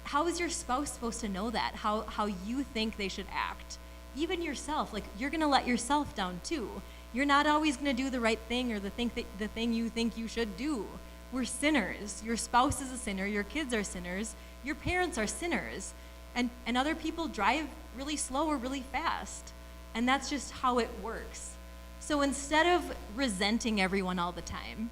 How is your spouse supposed to know that? How you think they should act? Even yourself, like you're gonna let yourself down too. You're not always gonna do the right thing or the thing you think you should do. We're sinners. Your spouse is a sinner. Your kids are sinners. Your parents are sinners. And other people drive really slow or really fast. And that's just how it works. So instead of resenting everyone all the time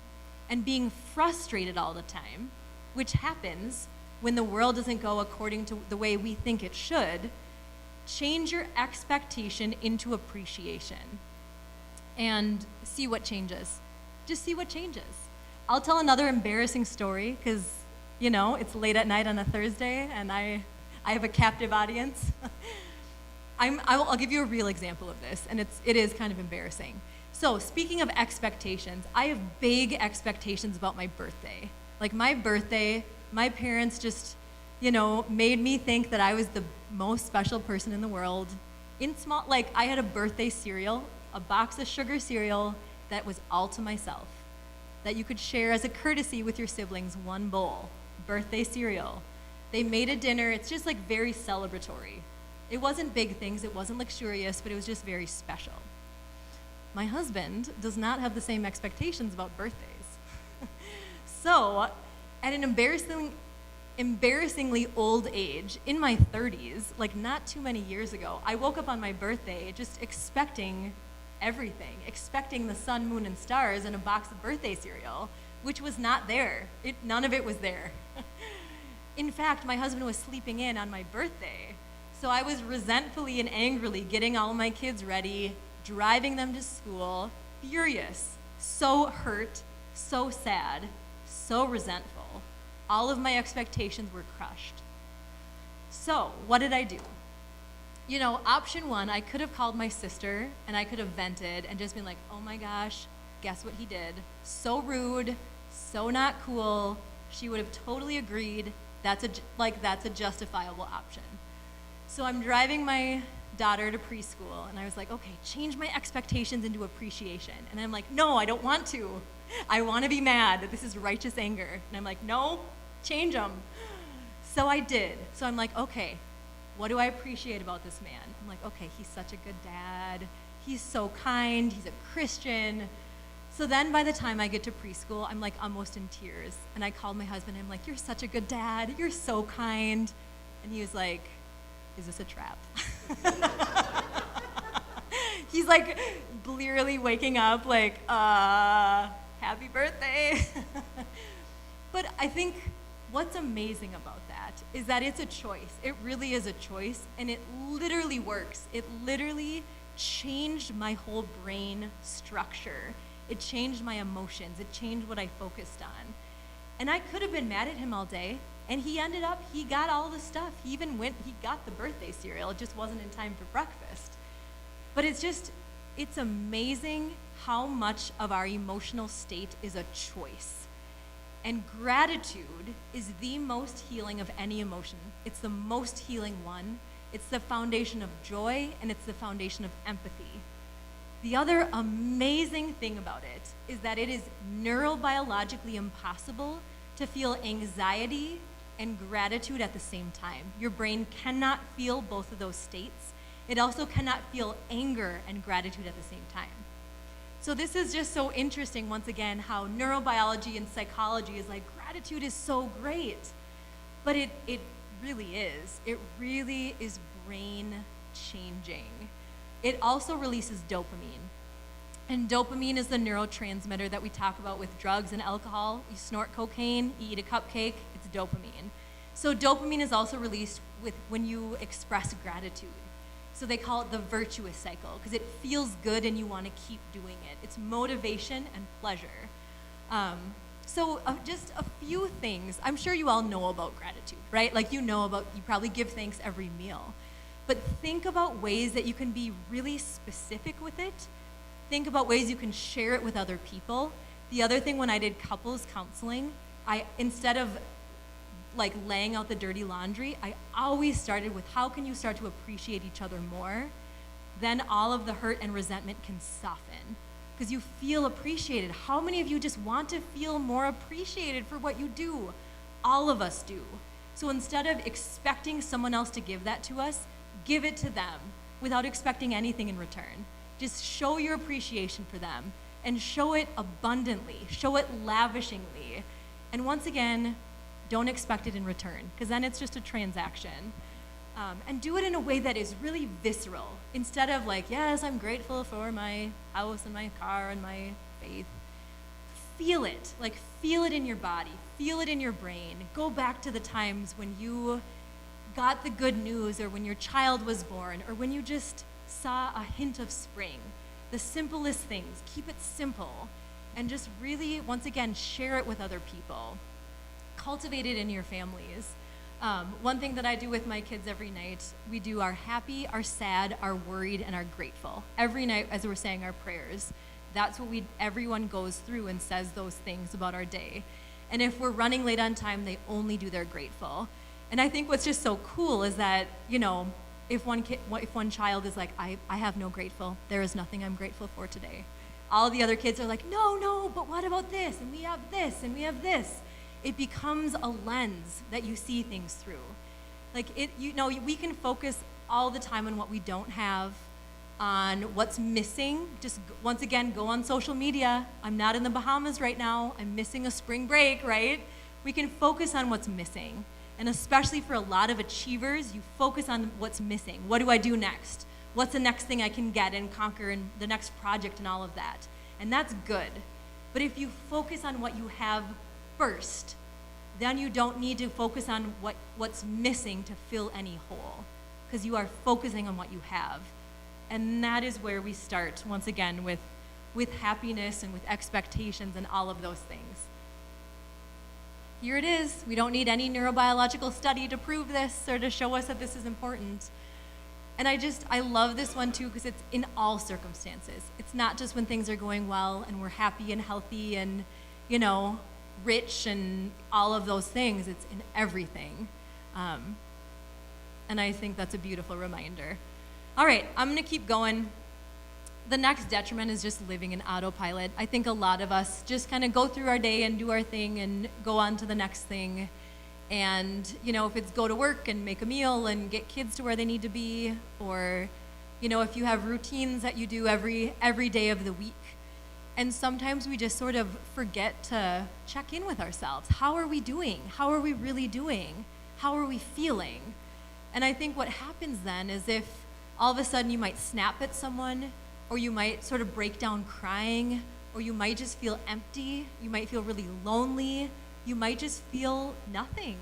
and being frustrated all the time, which happens when the world doesn't go according to the way we think it should, change your expectation into appreciation and see what changes. Just see what changes. I'll tell another embarrassing story because, it's late at night on a Thursday and I have a captive audience. I'll give you a real example of this, and it is kind of embarrassing. So speaking of expectations, I have big expectations about my birthday. Like my birthday, my parents just, made me think that I was the most special person in the world. I had a birthday cereal, a box of sugar cereal that was all to myself, that you could share as a courtesy with your siblings, one bowl, birthday cereal. They made a dinner, it's just like very celebratory. It wasn't big things, it wasn't luxurious, but it was just very special. My husband does not have the same expectations about birthdays. So, at an embarrassingly old age, in my 30s, like not too many years ago, I woke up on my birthday just expecting everything, expecting the sun, moon, and stars and a box of birthday cereal, which was not there. None of it was there. In fact, my husband was sleeping in on my birthday, so I was resentfully and angrily getting all my kids ready, driving them to school, furious, so hurt, so sad, so resentful. All of my expectations were crushed. So, what did I do? Option one, I could have called my sister and I could have vented and just been like, oh my gosh, guess what he did? So rude, so not cool. She would have totally agreed. That's a justifiable option. So I'm driving my daughter to preschool and I was like, okay, change my expectations into appreciation. And I'm like, no, I don't want to. I want to be mad. This is righteous anger. And I'm like, no, change them. So I did. So I'm like, okay, what do I appreciate about this man? I'm like, okay, he's such a good dad. He's so kind. He's a Christian. So then by the time I get to preschool, I'm like almost in tears. And I called my husband and I'm like, you're such a good dad. You're so kind. And he was like, is this a trap? He's like blearily waking up like, happy birthday. But I think what's amazing about that is that it's a choice. It really is a choice, and it literally works. It literally changed my whole brain structure. It changed my emotions. It changed what I focused on. And I could have been mad at him all day, and he got all the stuff. He got the birthday cereal. It just wasn't in time for breakfast. But it's just, it's amazing how much of our emotional state is a choice. And gratitude is the most healing of any emotion. It's the most healing one. It's the foundation of joy, and it's the foundation of empathy. The other amazing thing about it is that it is neurobiologically impossible to feel anxiety and gratitude at the same time. Your brain cannot feel both of those states. It also cannot feel anger and gratitude at the same time. So this is just so interesting, once again, how neurobiology and psychology is like, gratitude is so great. But it really is. It really is brain changing. It also releases dopamine. And dopamine is the neurotransmitter that we talk about with drugs and alcohol. You snort cocaine, you eat a cupcake, it's dopamine. So dopamine is also released when you express gratitude. So they call it the virtuous cycle because it feels good and you want to keep doing it. It's motivation and pleasure. So just a few things. I'm sure you all know about gratitude, right? Like you probably give thanks every meal. But think about ways that you can be really specific with it. Think about ways you can share it with other people. The other thing, when I did couples counseling, instead of like laying out the dirty laundry, I always started with how can you start to appreciate each other more? Then all of the hurt and resentment can soften because you feel appreciated. How many of you just want to feel more appreciated for what you do? All of us do. So instead of expecting someone else to give that to us, give it to them without expecting anything in return. Just show your appreciation for them and show it abundantly, show it lavishingly. And once again, don't expect it in return, because then it's just a transaction. And do it in a way that is really visceral. Instead of like, yes, I'm grateful for my house and my car and my faith. Feel it. Like, feel it in your body. Feel it in your brain. Go back to the times when you got the good news, or when your child was born, or when you just saw a hint of spring. The simplest things. Keep it simple. And just really, once again, share it with other people. Cultivate it in your families. One thing that I do with my kids every night, we do our happy, our sad, our worried, and our grateful. Every night as we're saying our prayers, that's what everyone goes through and says those things about our day. And if we're running late on time, they only do their grateful. And I think what's just so cool is that, if one child is like, I have no grateful, there is nothing I'm grateful for today. All the other kids are like, no, but what about this? And we have this, and we have this. It becomes a lens that you see things through. Like we can focus all the time on what we don't have, on what's missing. Just once again, go on social media. I'm not in the Bahamas right now. I'm missing a spring break, right? We can focus on what's missing. And especially for a lot of achievers, you focus on what's missing. What do I do next? What's the next thing I can get and conquer and the next project and all of that? And that's good. But if you focus on what you have first, then you don't need to focus on what's missing to fill any hole, because you are focusing on what you have. And that is where we start, once again, with happiness and with expectations and all of those things. Here it is. We don't need any neurobiological study to prove this or to show us that this is important. And I love this one too, because it's in all circumstances. It's not just when things are going well and we're happy and healthy and, rich and all of those things. It's in everything. And I think that's a beautiful reminder. All right, I'm going to keep going. The next detriment is just living in autopilot. I think a lot of us just kind of go through our day and do our thing and go on to the next thing. And, if it's go to work and make a meal and get kids to where they need to be, or, if you have routines that you do every day of the week. And sometimes we just sort of forget to check in with ourselves. How are we doing? How are we really doing? How are we feeling? And I think what happens then is if all of a sudden you might snap at someone, or you might sort of break down crying, or you might just feel empty, you might feel really lonely, you might just feel nothing.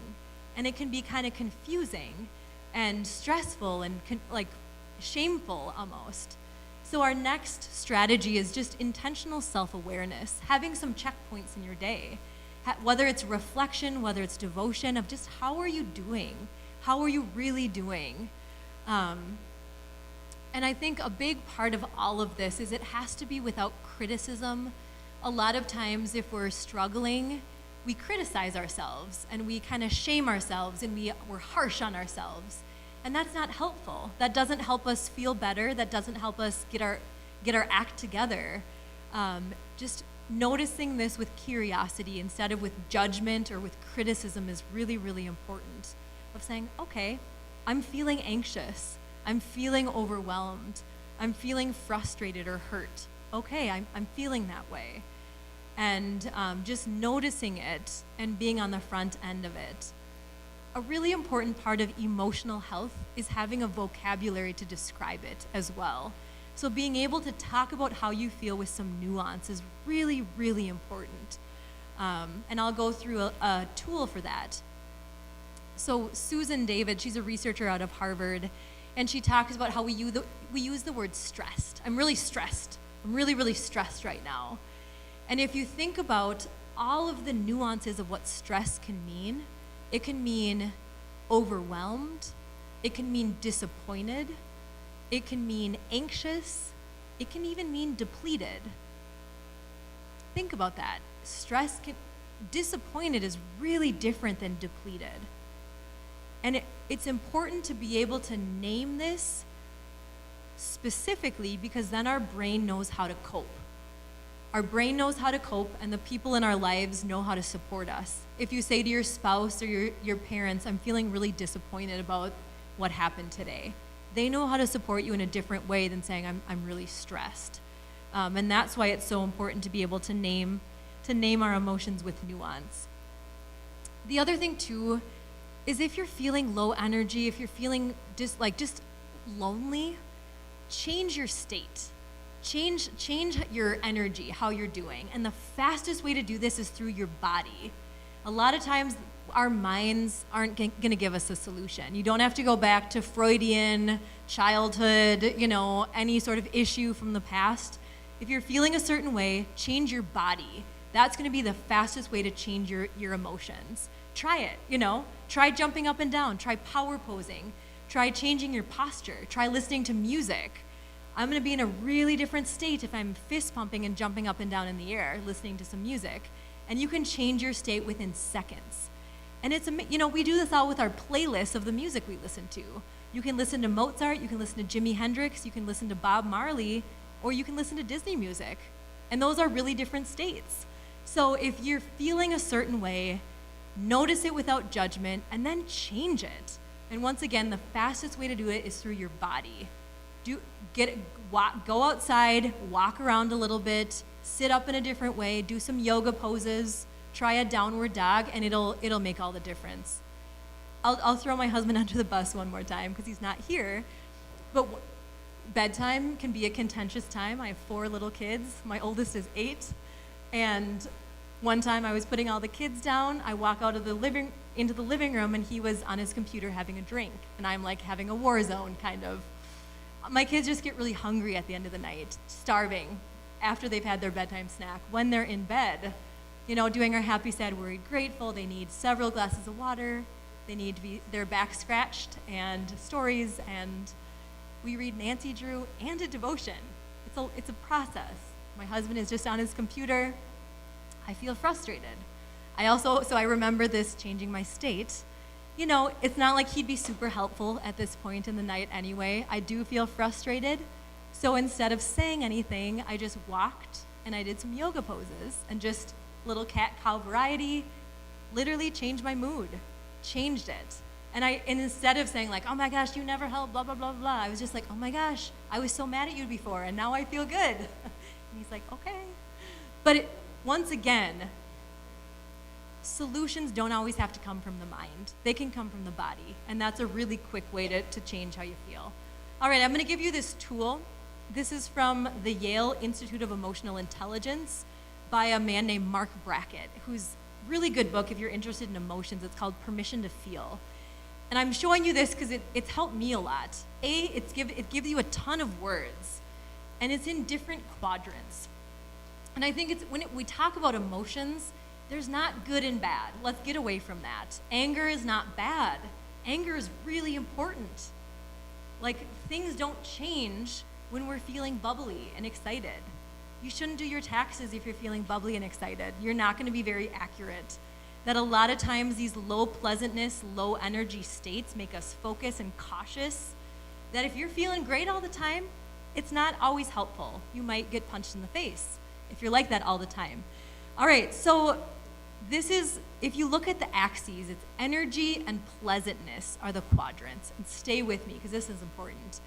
And it can be kind of confusing and stressful and shameful almost. So our next strategy is just intentional self-awareness, having some checkpoints in your day, whether it's reflection, whether it's devotion, of just how are you doing? How are you really doing? And I think a big part of all of this is it has to be without criticism. A lot of times, if we're struggling, we criticize ourselves and we kind of shame ourselves and we're harsh on ourselves. And that's not helpful. That doesn't help us feel better. That doesn't help us get our act together. Just noticing this with curiosity instead of with judgment or with criticism is really, really important. Of saying, okay, I'm feeling anxious. I'm feeling overwhelmed. I'm feeling frustrated or hurt. Okay, I'm feeling that way. And just noticing it and being on the front end of it. A really important part of emotional health is having a vocabulary to describe it as well. So being able to talk about how you feel with some nuance is really, really important. And I'll go through a tool for that. So Susan David, she's a researcher out of Harvard, and she talks about how we use the word stressed. I'm really stressed. I'm really, really stressed right now. And if you think about all of the nuances of what stress can mean, it can mean overwhelmed, it can mean disappointed, it can mean anxious, it can even mean depleted. Think about that. Disappointed is really different than depleted. And it's important to be able to name this specifically because then our brain knows how to cope. Our brain knows how to cope, and the people in our lives know how to support us. If you say to your spouse or your parents, I'm feeling really disappointed about what happened today, they know how to support you in a different way than saying, I'm really stressed. And that's why it's so important to be able to name our emotions with nuance. The other thing, too, is if you're feeling low energy, if you're feeling just lonely, change your state. Change your energy, how you're doing. And the fastest way to do this is through your body. A lot of times, our minds aren't going to give us a solution. You don't have to go back to Freudian, childhood, any sort of issue from the past. If you're feeling a certain way, change your body. That's going to be the fastest way to change your emotions. Try it, Try jumping up and down. Try power posing. Try changing your posture. Try listening to music. I'm going to be in a really different state if I'm fist pumping and jumping up and down in the air, listening to some music. And you can change your state within seconds. And we do this all with our playlists of the music we listen to. You can listen to Mozart, you can listen to Jimi Hendrix, you can listen to Bob Marley, or you can listen to Disney music. And those are really different states. So if you're feeling a certain way, notice it without judgment, and then change it. And once again, the fastest way to do it is through your body. Go outside, walk around a little bit, sit up in a different way, do some yoga poses, try a downward dog, and it'll make all the difference. I'll throw my husband under the bus one more time because he's not here. But bedtime can be a contentious time. I have 4 little kids. My oldest is 8. And one time I was putting all the kids down. I walk out of into the living room, and he was on his computer having a drink. And I'm like having a war zone, kind of. My kids just get really hungry at the end of the night, starving, after they've had their bedtime snack. When they're in bed, doing our happy, sad, worried, grateful, they need several glasses of water. They need to be their back scratched and stories, and we read Nancy Drew and a devotion. It's a process. My husband is just on his computer. I feel frustrated. So I remember this changing my state. It's not like he'd be super helpful at this point in the night anyway. I do feel frustrated. So instead of saying anything, I just walked and I did some yoga poses and just little cat-cow variety, literally changed my mood, changed it. And instead of saying like, oh my gosh, you never help, blah, blah, blah, blah, I was just like, oh my gosh, I was so mad at you before and now I feel good. And he's like, okay. But once again, solutions don't always have to come from the mind. They can come from the body. And that's a really quick way to change how you feel. All right, I'm going to give you this tool. This is from the Yale Institute of Emotional Intelligence by a man named Mark Brackett, who's a really good book if you're interested in emotions. It's called Permission to Feel. And I'm showing you this because it's helped me a lot. It gives you a ton of words, and it's in different quadrants. And I think when we talk about emotions, there's not good and bad. Let's get away from that. Anger is not bad. Anger is really important. Like, things don't change when we're feeling bubbly and excited. You shouldn't do your taxes if you're feeling bubbly and excited. You're not going to be very accurate. That a lot of times these low pleasantness, low energy states make us focus and cautious. That if you're feeling great all the time, it's not always helpful. You might get punched in the face if you're like that all the time. All right, so this is, if you look at the axes, it's energy and pleasantness are the quadrants. And stay with me because this is important.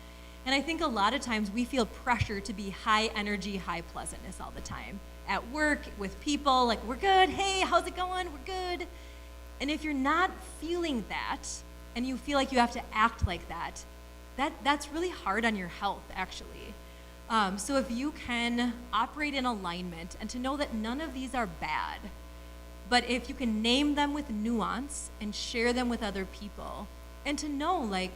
And I think a lot of times we feel pressure to be high energy, high pleasantness all the time. At work, with people, like, we're good, hey, how's it going, we're good. And if you're not feeling that, and you feel like you have to act like that, that's really hard on your health, actually. So if you can operate in alignment and to know that none of these are bad, but if you can name them with nuance and share them with other people, and to know, like,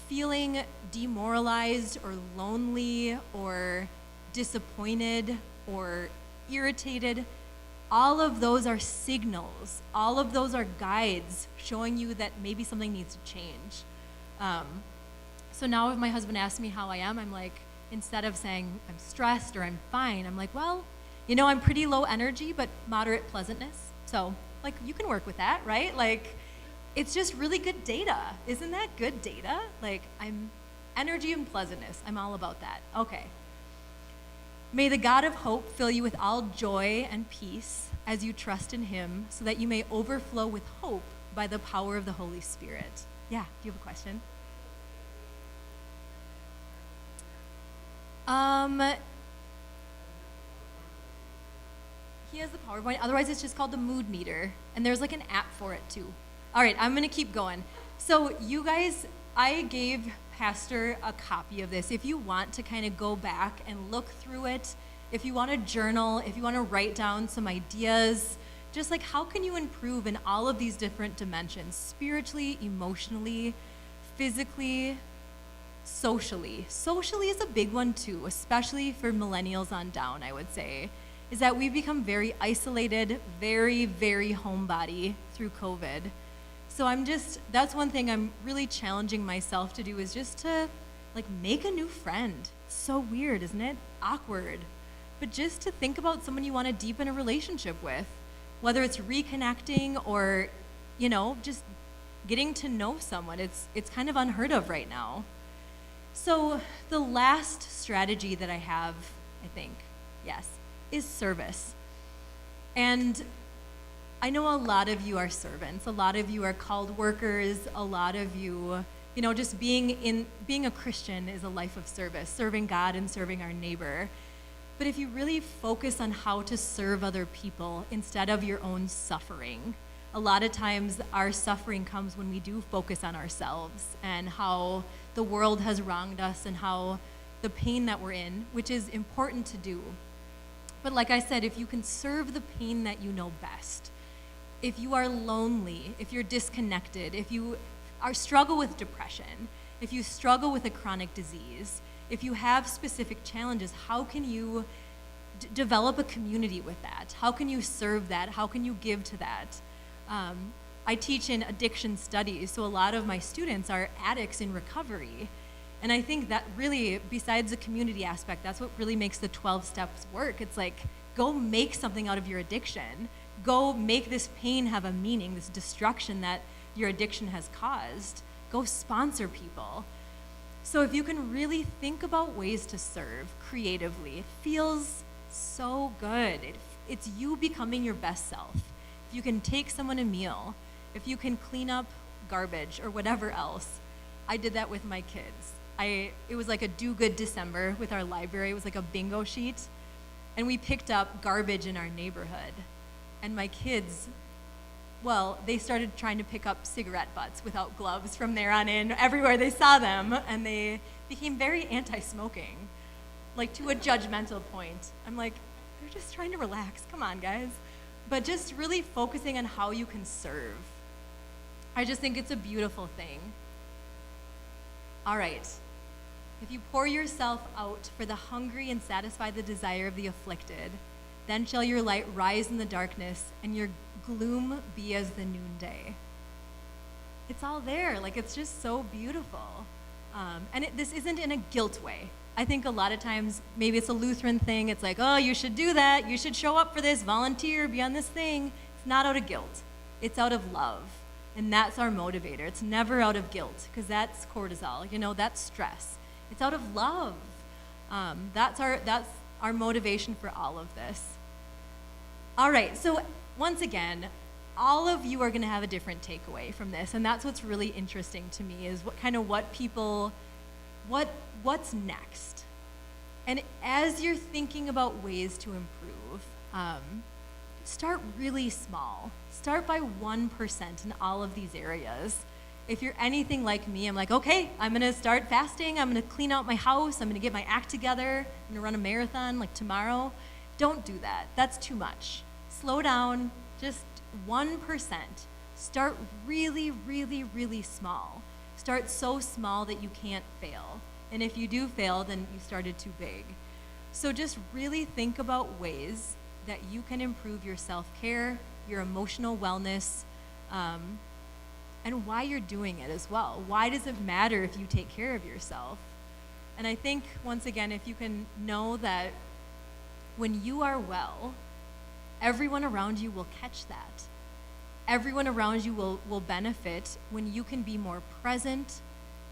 feeling demoralized or lonely or disappointed or irritated, all of those are signals. All of those are guides showing you that maybe something needs to change. So now if my husband asks me how I am, I'm like, instead of saying I'm stressed or I'm fine, I'm like, well, you know, I'm pretty low energy, but moderate pleasantness. So, like, you can work with that, right? Like, it's just really good data. Isn't that good data? Like, I'm energy and pleasantness. I'm all about that. Okay. May the God of hope fill you with all joy and peace as you trust in him, so that you may overflow with hope by the power of the Holy Spirit. Yeah, do you have a question? He has the PowerPoint. Otherwise, it's just called the mood meter. And there's like an app for it too. All right, I'm going to keep going. So you guys, I gave Pastor a copy of this. If you want to kind of go back and look through it, if you want to journal, if you want to write down some ideas, just like how can you improve in all of these different dimensions, spiritually, emotionally, physically, socially. Socially is a big one too, especially for millennials on down, I would say, is that we've become very isolated, very, very homebody through COVID. So that's one thing I'm really challenging myself to do, is just to like make a new friend. It's so weird, isn't it? Awkward. But just to think about someone you want to deepen a relationship with, whether it's reconnecting or, you know, just getting to know someone. It's kind of unheard of right now. So the last strategy that I have, I think, yes, is service. And I know a lot of you are servants. A lot of you are called workers. A lot of you, you know, just being a Christian is a life of service, serving God and serving our neighbor. But if you really focus on how to serve other people instead of your own suffering, a lot of times our suffering comes when we do focus on ourselves and how the world has wronged us and how the pain that we're in, which is important to do. But like I said, if you can serve the pain that you know best, if you are lonely, if you're disconnected, if you struggle with depression, if you struggle with a chronic disease, if you have specific challenges, how can you develop a community with that? How can you serve that? How can you give to that? I teach in addiction studies, so a lot of my students are addicts in recovery. And I think that really, besides the community aspect, that's what really makes the 12 steps work. It's like, go make something out of your addiction. Go make this pain have a meaning, this destruction that your addiction has caused. Go sponsor people. So if you can really think about ways to serve creatively, it feels so good. It's you becoming your best self. If you can take someone a meal, if you can clean up garbage or whatever else. I did that with my kids. It was like a do good December with our library. It was like a bingo sheet. And we picked up garbage in our neighborhood. And my kids, well, they started trying to pick up cigarette butts without gloves from there on in, everywhere they saw them, and they became very anti-smoking, like to a judgmental point. I'm like, they're just trying to relax, come on guys. But just really focusing on how you can serve. I just think it's a beautiful thing. All right, if you pour yourself out for the hungry and satisfy the desire of the afflicted, then shall your light rise in the darkness and your gloom be as the noonday. It's all there, like it's just so beautiful. This isn't in a guilt way. I think a lot of times, maybe it's a Lutheran thing. It's like, oh, you should do that. You should show up for this, volunteer, be on this thing. It's not out of guilt. It's out of love. And that's our motivator. It's never out of guilt, because that's cortisol. That's stress. It's out of love. That's our motivation for all of this. All right, so once again, all of you are going to have a different takeaway from this, and that's what's really interesting to me is what's next. And as you're thinking about ways to improve, start really small. Start by 1% in all of these areas. If you're anything like me, I'm like, okay, I'm going to start fasting. I'm going to clean out my house. I'm going to get my act together. I'm going to run a marathon like tomorrow. Don't do that. That's too much. Slow down. Just 1%. Start really, really, really small. Start so small that you can't fail. And if you do fail, then you started too big. So just really think about ways that you can improve your self-care, your emotional wellness, and why you're doing it as well. Why does it matter if you take care of yourself? And I think, once again, if you can know that when you are well, everyone around you will catch that. Everyone around you will benefit when you can be more present,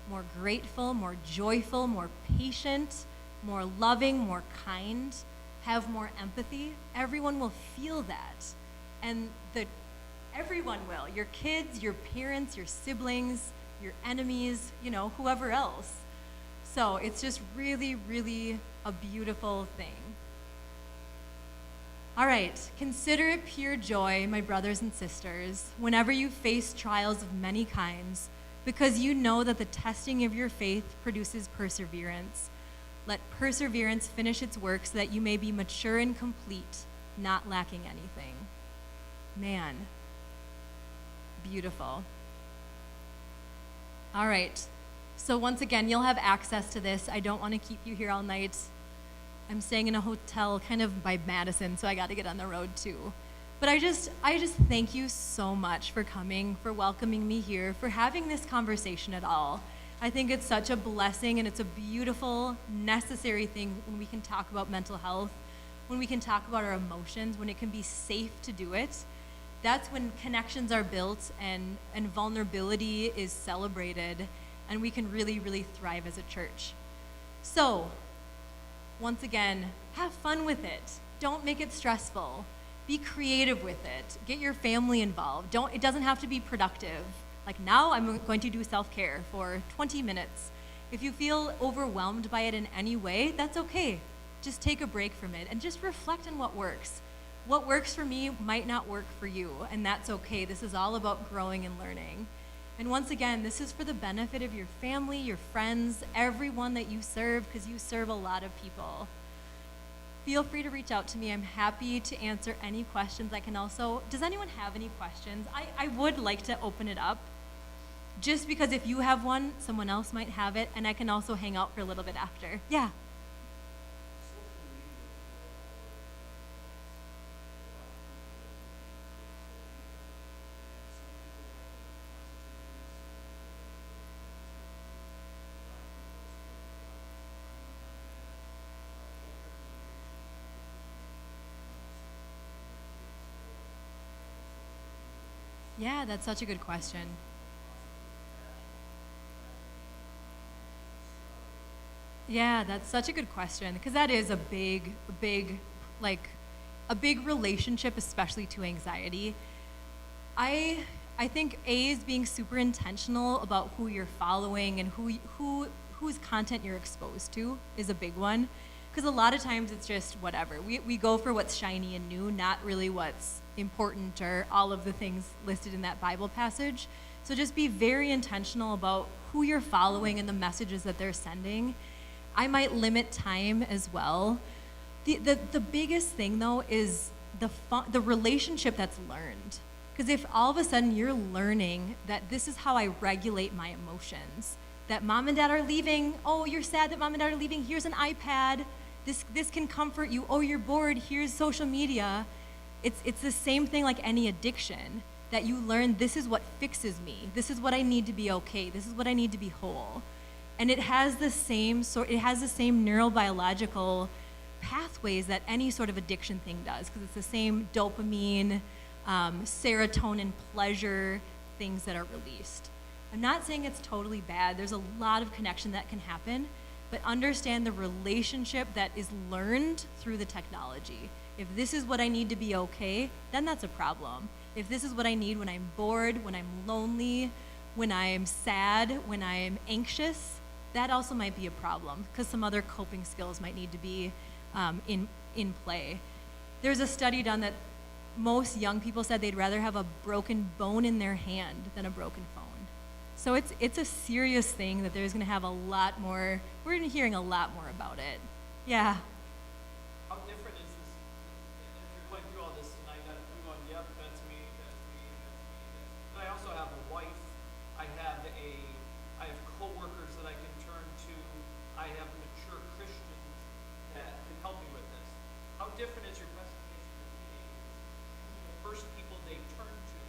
more grateful, more joyful, more patient, more loving, more kind, have more empathy. Everyone will feel that. And everyone will. Your kids, your parents, your siblings, your enemies, whoever else. So it's just really, really a beautiful thing. All right, consider it pure joy, my brothers and sisters, whenever you face trials of many kinds, because you know that the testing of your faith produces perseverance. Let perseverance finish its work so that you may be mature and complete, not lacking anything. Man, beautiful. All right, so once again, you'll have access to this. I don't want to keep you here all night. I'm staying in a hotel kind of by Madison, so I got to get on the road too. But I just thank you so much for coming, for welcoming me here, for having this conversation at all. I think it's such a blessing, and it's a beautiful, necessary thing when we can talk about mental health, when we can talk about our emotions, when it can be safe to do it. That's when connections are built and vulnerability is celebrated, and we can really, really thrive as a church. So, once again, have fun with it. Don't make it stressful. Be creative with it. Get your family involved. It doesn't have to be productive. Like, now I'm going to do self-care for 20 minutes. If you feel overwhelmed by it in any way, that's okay. Just take a break from it and just reflect on what works. What works for me might not work for you, and that's okay. This is all about growing and learning. And once again, this is for the benefit of your family, your friends, everyone that you serve, because you serve a lot of people. Feel free to reach out to me. I'm happy to answer any questions. Does anyone have any questions? I would like to open it up, just because if you have one, someone else might have it, and I can also hang out for a little bit after. Yeah. Yeah, that's such a good question. Yeah, that's such a good question, because that is a big relationship, especially to anxiety. I think A is being super intentional about who you're following and whose content you're exposed to is a big one, because a lot of times it's just whatever. We go for what's shiny and new, not really what's important or all of the things listed in that Bible passage. So just be very intentional about who you're following and the messages that they're sending. I might limit time as well. The biggest thing, though, is the relationship that's learned. Because if all of a sudden you're learning that this is how I regulate my emotions, that mom and dad are leaving, oh, you're sad that mom and dad are leaving, here's an iPad, this can comfort you, oh, you're bored, here's social media. It's the same thing like any addiction, that you learn this is what fixes me, this is what I need to be okay, this is what I need to be whole. And it has the same neurobiological pathways that any sort of addiction thing does, because it's the same dopamine, serotonin, pleasure things that are released. I'm not saying it's totally bad. There's a lot of connection that can happen, but understand the relationship that is learned through the technology. If this is what I need to be okay, then that's a problem. If this is what I need when I'm bored, when I'm lonely, when I'm sad, when I'm anxious, that also might be a problem, because some other coping skills might need to be in play. There's a study done that most young people said they'd rather have a broken bone in their hand than a broken phone. So it's a serious thing that there's going to have a lot more, we're hearing a lot more about it. Yeah. How different is this? If you're going through all this tonight, I'm going, yep, that's me, that's me, that's me. But I also have a wife. I have coworkers that I can turn to. I have mature Christians that can help me with this. How different is your presentation to teenagers? The first people they turn to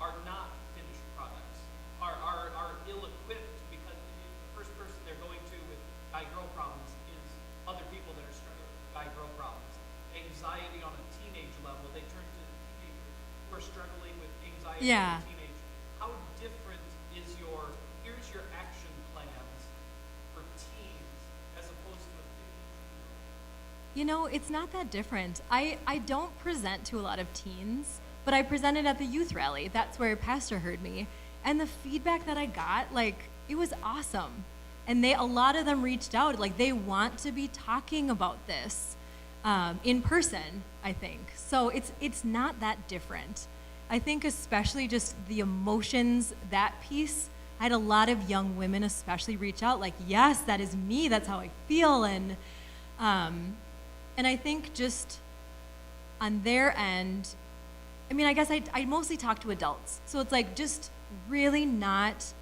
are not finished products, are ill-equipped, because the first person they're going to with guy-girl problems is other people that are struggling with guy-girl problems. Anxiety on a teenage level, they turn to teenagers who are struggling with anxiety Yeah. as a teenager. How different is here's your action plans for teens as opposed to a 15-year-old? You know, it's not that different. I don't present to a lot of teens, but I presented at the youth rally. That's where Pastor heard me. And the feedback that I got, like, it was awesome. And a lot of them reached out, like, they want to be talking about this in person, I think. So it's not that different. I think especially just the emotions, that piece, I had a lot of young women especially reach out, like, yes, that is me, that's how I feel. And I think just on their end, I mean, I guess I mostly talk to adults. So it's like just really not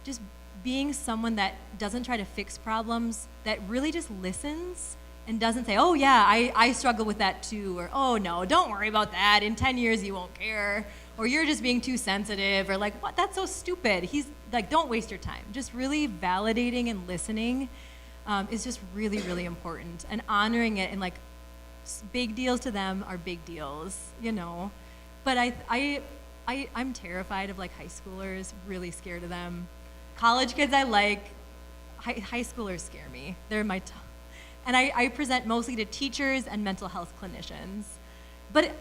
just being someone that doesn't try to fix problems, that really just listens and doesn't say, oh yeah, I struggle with that too, or oh no, don't worry about that, in 10 years you won't care, or you're just being too sensitive, or like, what, that's so stupid. He's like, don't waste your time. Just really validating and listening is just really, really important, and honoring it, and like, big deals to them are big deals, you know. But I'm terrified of like high schoolers, really scared of them. College kids I like, high schoolers scare me. They're my and I present mostly to teachers and mental health clinicians. But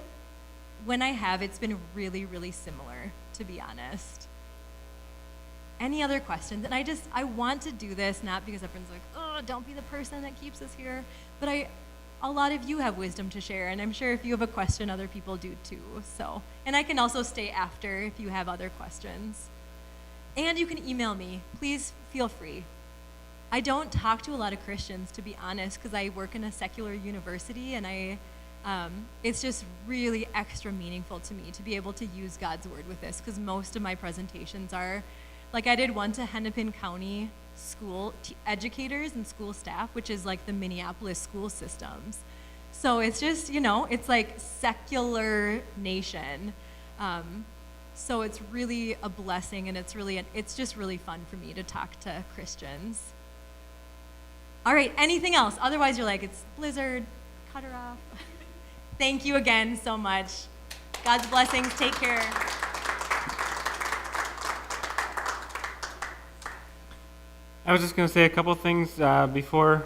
when I have, it's been really, really similar, to be honest. Any other questions? And I want to do this, not because everyone's like, oh, don't be the person that keeps us here, but a lot of you have wisdom to share, and I'm sure if you have a question, other people do too. So, and I can also stay after if you have other questions. And you can email me. Please feel free. I don't talk to a lot of Christians, to be honest, because I work in a secular university, and it's just really extra meaningful to me to be able to use God's word with this, because most of my presentations are, like I did one to Hennepin County school educators and school staff, which is like the Minneapolis school systems. So it's just, you know, it's like secular nation. So it's really a blessing, and it's just really fun for me to talk to Christians. All right, anything else? Otherwise you're like, it's blizzard, cut her off. Thank you again so much. God's blessings, take care. I was just going to say a couple things before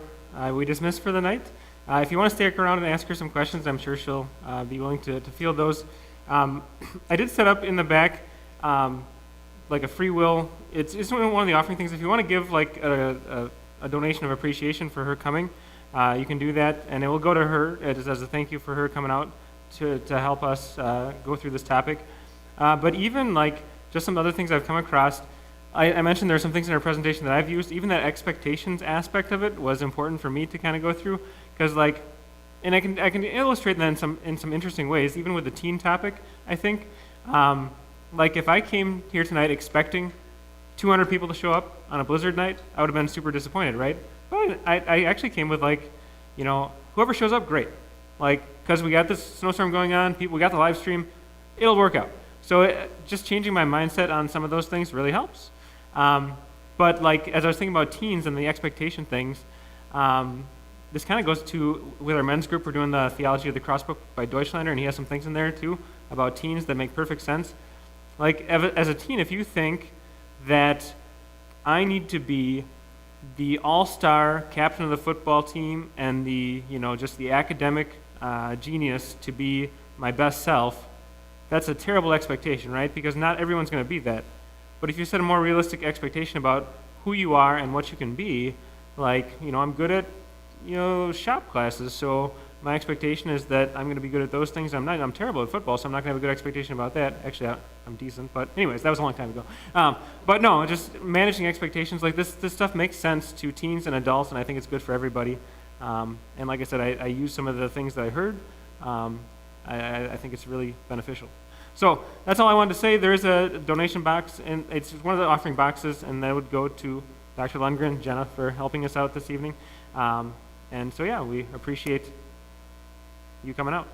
we dismiss for the night. If you want to stick around and ask her some questions, I'm sure she'll be willing to field those. I did set up in the back like a free will. It's one of the offering things. If you want to give like a donation of appreciation for her coming, you can do that, and it will go to her as a thank you for her coming out to help us go through this topic. But even like just some other things I've come across, I mentioned there are some things in our presentation that I've used. Even that expectations aspect of it was important for me to kind of go through, because like, and I can illustrate that in some interesting ways, even with the teen topic. I think, like if I came here tonight expecting 200 people to show up on a blizzard night, I would have been super disappointed, right? But I actually came with like, you know, whoever shows up, great. Like, because we got this snowstorm going on, we got the live stream, it'll work out. So just changing my mindset on some of those things really helps. But like as I was thinking about teens and the expectation things, this kind of goes to with our men's group. We're doing the Theology of the Cross book by Deutschlander, and he has some things in there too about teens that make perfect sense. Like as a teen, if you think that I need to be the all-star captain of the football team and the just the academic genius to be my best self, that's a terrible expectation, right? Because not everyone's going to be that. But if you set a more realistic expectation about who you are and what you can be, like, I'm good at, shop classes, so my expectation is that I'm going to be good at those things. I'm terrible at football, so I'm not going to have a good expectation about that. Actually, I'm decent, but anyways, that was a long time ago. But no, just managing expectations, like this stuff makes sense to teens and adults, and I think it's good for everybody. And like I said, I use some of the things that I heard. I think it's really beneficial. So that's all I wanted to say. There is a donation box, and it's one of the offering boxes, and that would go to Dr. Lundgren, Jenna, for helping us out this evening. And so, yeah, we appreciate you coming out.